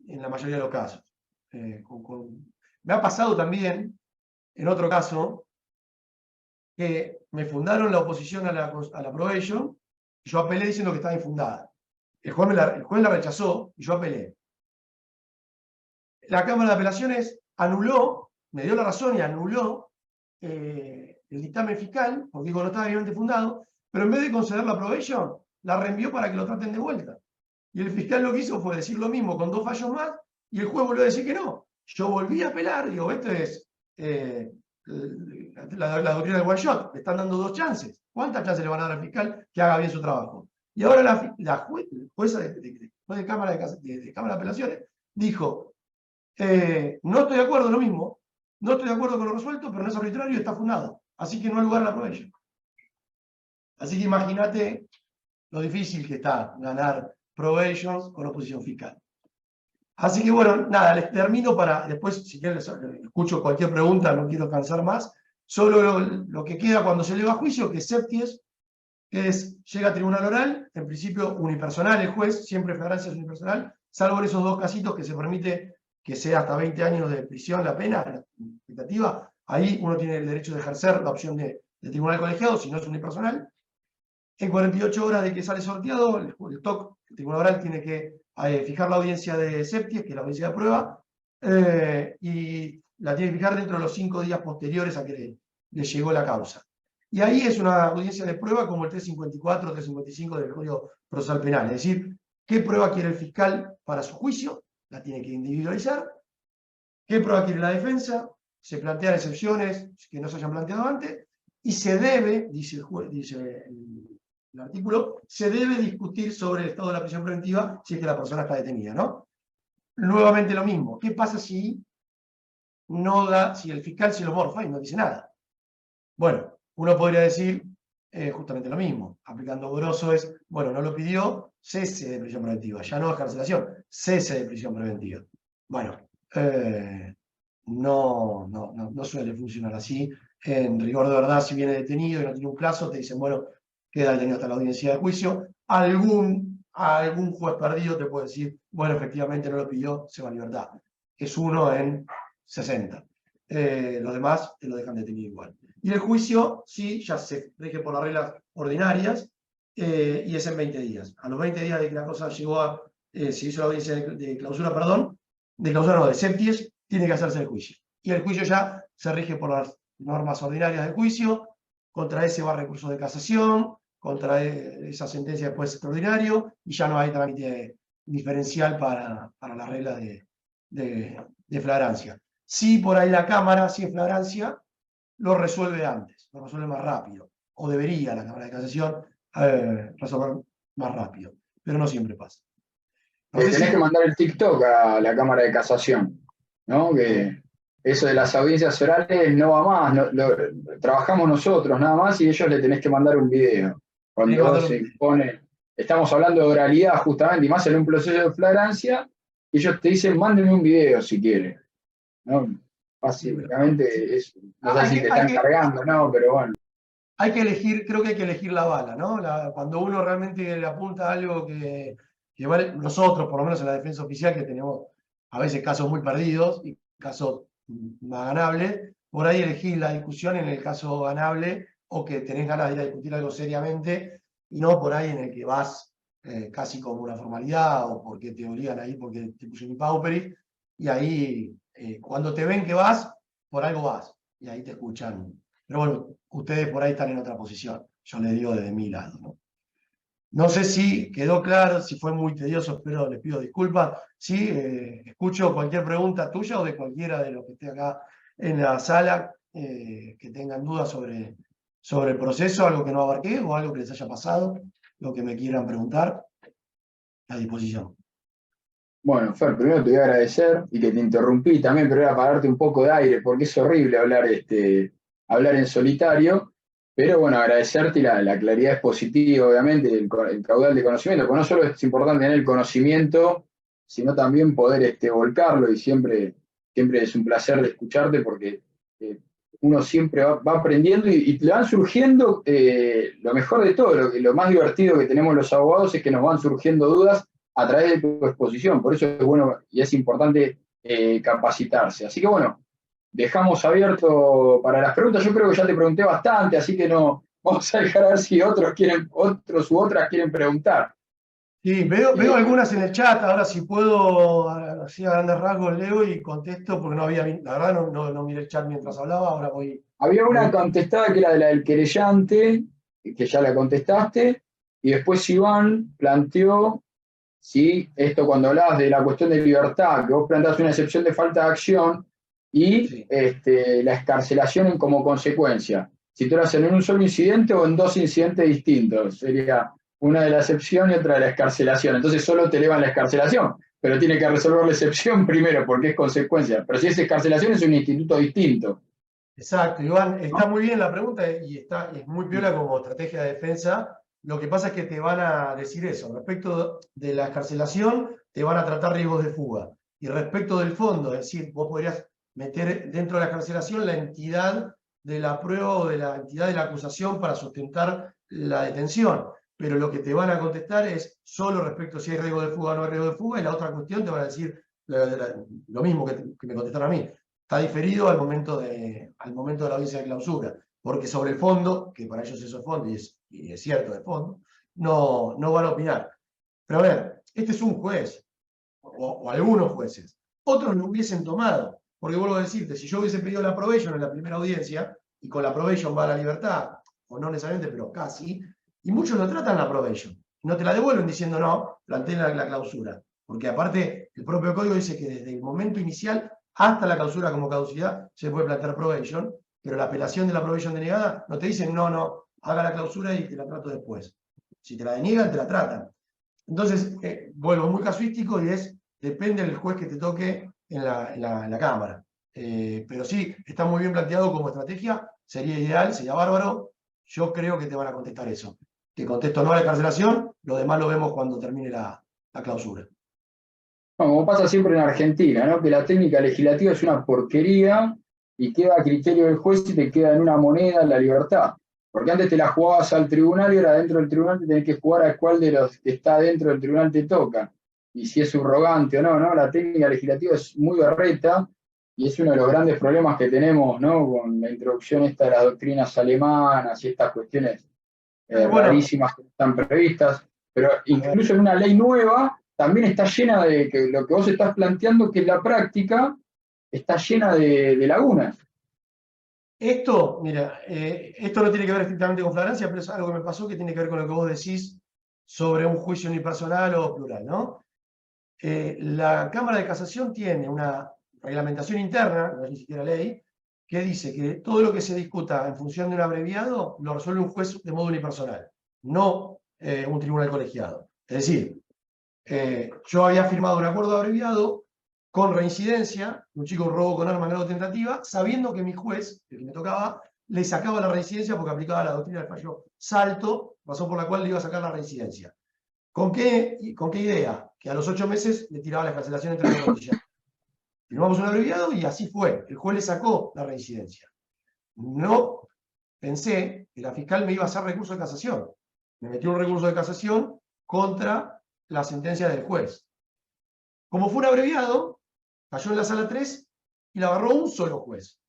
en la mayoría de los casos. Me ha pasado también, en otro caso, que me fundaron la oposición a la probation, y yo apelé diciendo que estaba infundada. El juez la rechazó y yo apelé. La Cámara de Apelaciones anuló, me dio la razón y anuló el dictamen fiscal, porque dijo no estaba debidamente fundado, pero en vez de conceder la probation, la reenvió para que lo traten de vuelta. Y el fiscal lo que hizo fue decir lo mismo con 2 fallos más, y el juez volvió a decir que no. Yo volví a apelar, digo, esto es la doctrina del one shot, le están dando 2 chances. ¿Cuántas chances le van a dar al fiscal que haga bien su trabajo? Y ahora la jueza de Cámara de Apelaciones dijo, no estoy de acuerdo, lo mismo, no estoy de acuerdo con lo resuelto, pero no es arbitrario y está fundado. Así que no hay lugar a la probation. Así que imagínate lo difícil que está ganar probations con oposición fiscal. Así que bueno, nada, les termino para después, si quieren, escucho cualquier pregunta, no quiero cansar más. Solo lo que queda cuando se eleva a juicio, que es septies, llega a tribunal oral, en principio unipersonal el juez, siempre flagrancia es unipersonal, salvo en esos dos casitos que se permite que sea hasta 20 años de prisión la pena, la expectativa. Ahí uno tiene el derecho de ejercer la opción de tribunal colegiado, si no es unipersonal. En 48 horas de que sale sorteado, el TOC, el tribunal oral, tiene que fijar la audiencia de septies, que es la audiencia de prueba, y la tiene que fijar dentro de los 5 días posteriores a que le llegó la causa. Y ahí es una audiencia de prueba como el 354, 355 del Código Procesal Penal. Es decir, ¿qué prueba quiere el fiscal para su juicio? La tiene que individualizar. ¿Qué prueba quiere la defensa? Se plantean excepciones que no se hayan planteado antes. Y se debe, dice el artículo, se debe discutir sobre el estado de la prisión preventiva si es que la persona está detenida, ¿no? Nuevamente lo mismo. ¿Qué pasa si si el fiscal se lo morfa y no dice nada? Bueno, uno podría decir justamente lo mismo. Aplicando grosso es, bueno, no lo pidió, cese de prisión preventiva. Ya no excarcelación, cese de prisión preventiva. Bueno, no suele funcionar así. En rigor de verdad, si viene detenido y no tiene un plazo, te dicen, bueno, queda detenido hasta la audiencia de juicio. Algún juez perdido te puede decir, bueno, efectivamente no lo pidió, se va a libertad. Es 1 en 60. Los demás te lo dejan detenido igual. Y el juicio, sí, ya se rige por las reglas ordinarias, y es en 20 días. A los 20 días de que la cosa llegó se hizo la audiencia de clausura, de septies, tiene que hacerse el juicio. Y el juicio ya se rige por las normas ordinarias del juicio, contra ese va recurso de casación, contra esa sentencia después extraordinario, y ya no hay trámite diferencial para las reglas de flagrancia. Si por ahí la Cámara, si es flagrancia, lo resuelve antes, lo resuelve más rápido, o debería la Cámara de Casación resolver más rápido, pero no siempre pasa. No sé Tenés que mandar el TikTok a la Cámara de Casación, ¿no? Que eso de las audiencias orales no va más, trabajamos nosotros nada más y ellos le tenés que mandar un video. Cuando se impone, estamos hablando de oralidad justamente, y más en un proceso de flagrancia, ellos te dicen, mándenme un video si quieren, ¿no? Básicamente, no sé si te están cargando, ¿no? Pero bueno. Hay que elegir, creo que hay que elegir la bala, ¿no? Cuando uno realmente le apunta a algo que vale, nosotros, por lo menos en la defensa oficial, que tenemos a veces casos muy perdidos y casos más ganables, por ahí elegir la discusión en el caso ganable o que tenés ganas de ir a discutir algo seriamente y no por ahí en el que vas casi como una formalidad o porque te obligan a ir porque te pusieron un pauperis y ahí cuando te ven que vas, por algo vas y ahí te escuchan. Pero bueno, ustedes por ahí están en otra posición. Yo les digo desde mi lado, ¿no? No sé si quedó claro, si fue muy tedioso, espero, les pido disculpas. Sí, escucho cualquier pregunta tuya o de cualquiera de los que esté acá en la sala que tengan dudas sobre el proceso, algo que no abarqué o algo que les haya pasado, lo que me quieran preguntar, a disposición. Bueno, Fer, primero te voy a agradecer y que te interrumpí también, pero era para darte un poco de aire, porque es horrible hablar en solitario. Pero bueno, agradecerte y la claridad expositiva, obviamente, el caudal de conocimiento, porque no solo es importante tener el conocimiento, sino también poder volcarlo, y siempre es un placer de escucharte, porque uno siempre va aprendiendo y le van surgiendo, lo mejor de todo, lo más divertido que tenemos los abogados es que nos van surgiendo dudas a través de tu exposición, por eso es bueno y es importante capacitarse. Así que bueno, dejamos abierto para las preguntas. Yo creo que ya te pregunté bastante, así que no vamos a dejar a ver si otros u otras quieren preguntar. Sí, veo algunas en el chat, ahora si puedo, así a grandes rasgos leo y contesto, porque la verdad no miré el chat mientras hablaba, ahora voy. Había una contestada que era de la del querellante, que ya la contestaste, y después Iván planteó, si esto cuando hablabas de la cuestión de libertad, que vos planteás una excepción de falta de acción, y Sí. La excarcelación como consecuencia. Si tú lo haces en un solo incidente o en 2 incidentes distintos, sería una de la excepción y otra de la excarcelación. Entonces solo te elevan la excarcelación. pero tiene que resolver la excepción primero porque es consecuencia. Pero si es excarcelación es un instituto distinto. Exacto, Iván, está muy bien la pregunta y es muy piola como estrategia de defensa. Lo que pasa es que te van a decir eso. Respecto de la excarcelación, te van a tratar riesgos de fuga. Y respecto del fondo, es decir, vos podrías meter dentro de la excarcelación la entidad de la prueba o de la entidad de la acusación para sustentar la detención. Pero lo que te van a contestar es solo respecto si hay riesgo de fuga o no hay riesgo de fuga, y la otra cuestión te van a decir lo mismo que me contestaron a mí. Está diferido al momento de la audiencia de clausura, porque sobre el fondo, que para ellos eso es fondo, y es cierto de fondo, no van a opinar. Pero a ver, este es un juez, o algunos jueces. Otros lo hubiesen tomado, porque vuelvo a decirte, si yo hubiese pedido la probation en la primera audiencia, y con la probation va a la libertad, o no necesariamente, pero casi, y muchos lo tratan la probation, no te la devuelven diciendo no, planteen la clausura. Porque aparte, el propio código dice que desde el momento inicial hasta la clausura como caducidad se puede plantear probation, pero la apelación de la probation denegada no te dicen no, haga la clausura y te la trato después. Si te la deniegan, te la tratan. Entonces, vuelvo muy casuístico y depende del juez que te toque en la Cámara. Pero sí, está muy bien planteado como estrategia, sería ideal, sería bárbaro. Yo creo que te van a contestar eso. Te contesto no a la excarcelación, lo demás lo vemos cuando termine la clausura. Bueno, como pasa siempre en Argentina, ¿no? Que la técnica legislativa es una porquería y queda a criterio del juez y te queda en una moneda la libertad. Porque antes te la jugabas al tribunal y ahora dentro del tribunal te tenés que jugar a cuál de los que está dentro del tribunal te toca. Y si es subrogante o no, ¿no? La técnica legislativa es muy berreta y es uno de los grandes problemas que tenemos, ¿no? Con la introducción esta de las doctrinas alemanas y estas cuestiones rarísimas que están previstas. Pero incluso en una ley nueva también está llena de que lo que vos estás planteando, que en la práctica está llena de lagunas. Esto, mira, esto no tiene que ver estrictamente con flagrancia, pero es algo que me pasó que tiene que ver con lo que vos decís sobre un juicio unipersonal o plural, ¿no? La Cámara de Casación tiene una reglamentación interna, no es ni siquiera ley, que dice que todo lo que se discuta en función de un abreviado lo resuelve un juez de modo unipersonal, no un tribunal colegiado. Es decir, yo había firmado un acuerdo abreviado con reincidencia, un chico robó con arma en grado de tentativa, sabiendo que mi juez, el que me tocaba, le sacaba la reincidencia porque aplicaba la doctrina del fallo salto, razón por la cual le iba a sacar la reincidencia. ¿Con qué idea? Que a los 8 meses le tiraba la excarcelación entre los rodillas. Firmamos un abreviado y así fue. El juez le sacó la reincidencia. No pensé que la fiscal me iba a hacer recurso de casación. Me metió un recurso de casación contra la sentencia del juez. Como fue un abreviado, cayó en la sala 3 y la agarró un solo juez.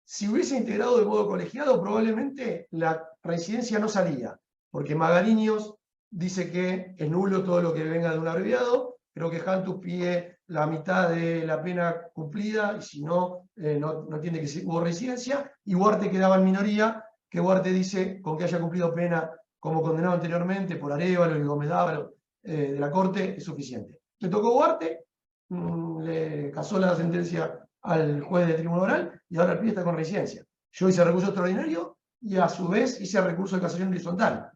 Si hubiese integrado de modo colegiado, probablemente la reincidencia no salía, porque Magariños dice que es nulo todo lo que venga de un abreviado, creo que Hantus pide la mitad de la pena cumplida, y si no, no entiende que hubo reincidencia, y Huarte quedaba en minoría, que Huarte dice con que haya cumplido pena como condenado anteriormente por Arévalo y Gómez Dávalo de la Corte, es suficiente. Le tocó Huarte, le casó la sentencia al juez de tribunal oral y ahora el pibe está con reincidencia. Yo hice recurso extraordinario y a su vez hice recurso de casación horizontal.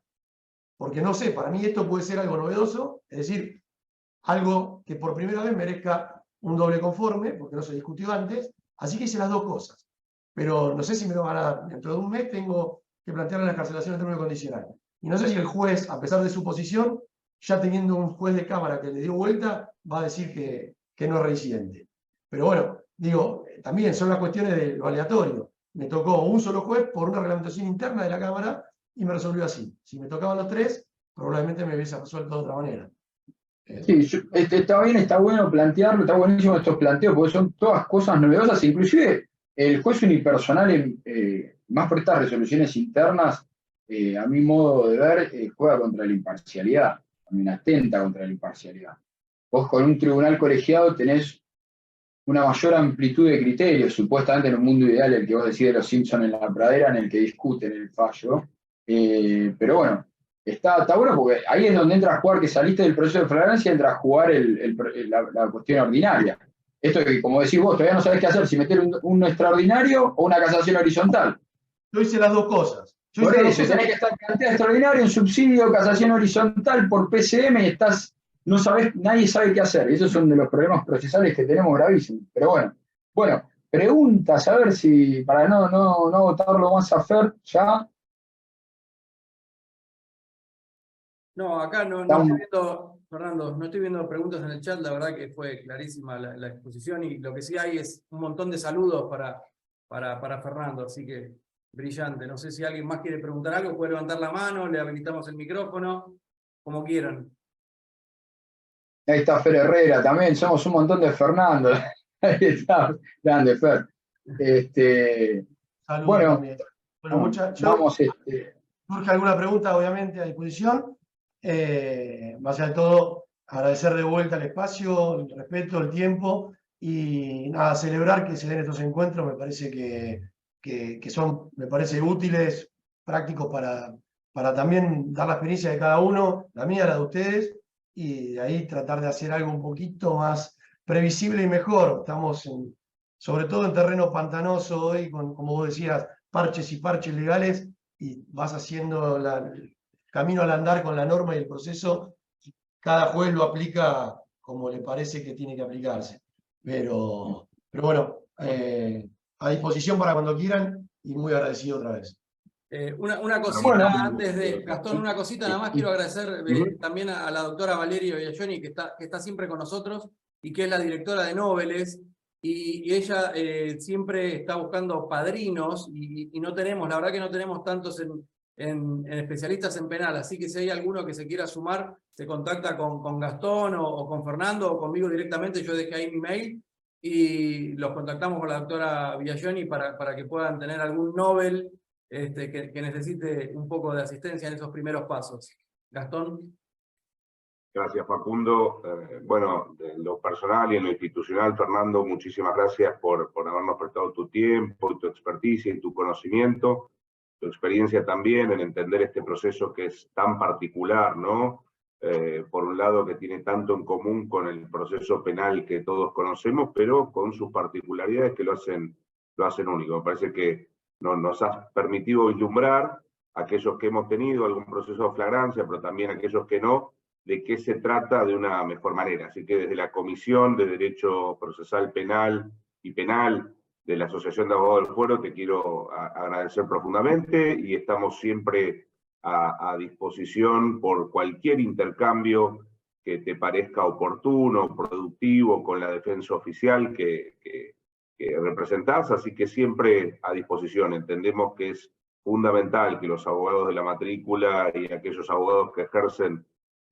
Porque no sé, para mí esto puede ser algo novedoso, es decir, algo que por primera vez merezca un doble conforme, porque no se discutió antes, así que hice las dos cosas. Pero no sé si me lo van a dar. Dentro de un mes tengo que plantear la excarcelación en términos condicionales. Y no sé si el juez, a pesar de su posición, ya teniendo un juez de cámara que le dio vuelta, va a decir que no es reincidente. Pero bueno, digo, también son las cuestiones de lo aleatorio. Me tocó un solo juez por una reglamentación interna de la Cámara y me resolvió así. Si me tocaban los tres, probablemente me hubiese resuelto de otra manera. Sí, está bien, está bueno plantearlo, está buenísimo estos planteos, porque son todas cosas novedosas, inclusive el juez unipersonal, más por estas resoluciones internas, a mi modo de ver, juega contra la imparcialidad, también atenta contra la imparcialidad. Vos con un tribunal colegiado tenés una mayor amplitud de criterios, supuestamente en un mundo ideal, el que vos decís de los Simpsons en la pradera, en el que discuten el fallo, pero bueno, está bueno porque ahí es donde entra a jugar, que saliste del proceso de flagrancia, entra a jugar la cuestión ordinaria. Esto que, como decís vos, todavía no sabés qué hacer, si meter un extraordinario o una casación horizontal. Yo hice las dos cosas. Por eso, tenés que estar cantidad extraordinaria, un subsidio, casación horizontal por PCM y estás no sabés, nadie sabe qué hacer. Esos son de los problemas procesales que tenemos gravísimos. Pero bueno, preguntas, a ver si, para no agotarlo más a Fer, ya. No, acá no Estamos- estoy viendo, Fernando, no estoy viendo preguntas en el chat, la verdad que fue clarísima la exposición y lo que sí hay es un montón de saludos para Fernando, así que brillante. No sé si alguien más quiere preguntar algo, puede levantar la mano, le habilitamos el micrófono, como quieran. Ahí está Fer Herrera también, somos un montón de Fernando. Ahí está, grande Fer. Saludos Bueno, también. Bueno, vamos. Surge alguna pregunta, obviamente, a disposición. Más allá de todo, agradecer de vuelta el espacio, el respeto, el tiempo y nada, celebrar que se den estos encuentros. Me parece que son, me parece, útiles, prácticos para también dar la experiencia de cada uno, la mía, la de ustedes, y de ahí tratar de hacer algo un poquito más previsible y mejor. Estamos sobre todo en terreno pantanoso hoy, como vos decías, parches y parches legales, y vas haciendo el camino al andar con la norma y el proceso. Cada juez lo aplica como le parece que tiene que aplicarse. Pero bueno, a disposición para cuando quieran y muy agradecido otra vez. Una cosita Bueno. antes de, Gastón, una cosita nada más, quiero agradecer también a la doctora Valeria Biagioni, que está siempre con nosotros y que es la directora de Noveles, y ella siempre está buscando padrinos y no tenemos, la verdad que no tenemos tantos en especialistas en penal, así que si hay alguno que se quiera sumar, se contacta con Gastón o con Fernando o conmigo directamente, yo dejé ahí mi mail y los contactamos con la doctora Biagioni para que puedan tener algún Nobel que necesite un poco de asistencia en esos primeros pasos. Gastón. Gracias, Facundo. Bueno, en lo personal y en lo institucional, Fernando, muchísimas gracias por habernos prestado tu tiempo, tu experticia y tu conocimiento, tu experiencia también en entender este proceso que es tan particular, ¿no? Por un lado, que tiene tanto en común con el proceso penal que todos conocemos, pero con sus particularidades que lo hacen único. Me parece que nos has permitido vislumbrar aquellos que hemos tenido algún proceso de flagrancia, pero también aquellos que no, de qué se trata de una mejor manera. Así que desde la Comisión de Derecho Procesal Penal y Penal de la Asociación de Abogados del Fuero te quiero agradecer profundamente y estamos siempre a disposición por cualquier intercambio que te parezca oportuno, productivo con la defensa oficial que representás, así que siempre a disposición. Entendemos que es fundamental que los abogados de la matrícula y aquellos abogados que ejercen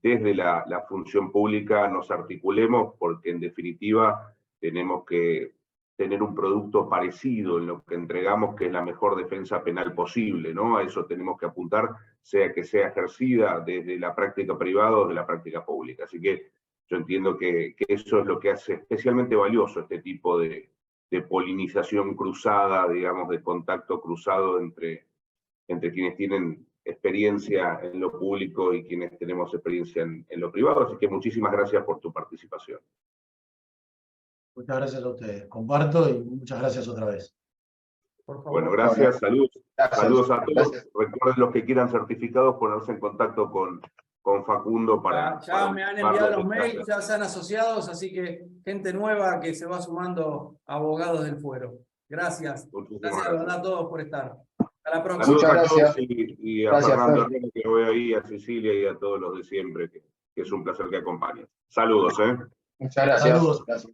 desde la función pública nos articulemos, porque en definitiva tenemos que tener un producto parecido en lo que entregamos, que es la mejor defensa penal posible, ¿no? A eso tenemos que apuntar, sea que sea ejercida desde la práctica privada o de la práctica pública. Así que yo entiendo que eso es lo que hace especialmente valioso este tipo de polinización cruzada, digamos, de contacto cruzado entre quienes tienen experiencia en lo público y quienes tenemos experiencia en lo privado. Así que muchísimas gracias por tu participación. Muchas gracias a ustedes. Comparto y muchas gracias otra vez. Por favor. Bueno, gracias, saludos. Gracias. Saludos a todos. Gracias. Recuerden los que quieran certificados, ponerse en contacto con Facundo para... Ya me han enviado los mails, ya se han asociados, así que gente nueva que se va sumando a abogados del fuero. Gracias. Gracias de verdad a todos por estar. Hasta la próxima. Saludos Muchas a gracias. todos y a Gracias, Fernando Fer. Herrera, que lo veo ahí, a Cecilia y a todos los de siempre, que es un placer que acompañen. Saludos, ¿eh? Muchas gracias. Saludos. Gracias.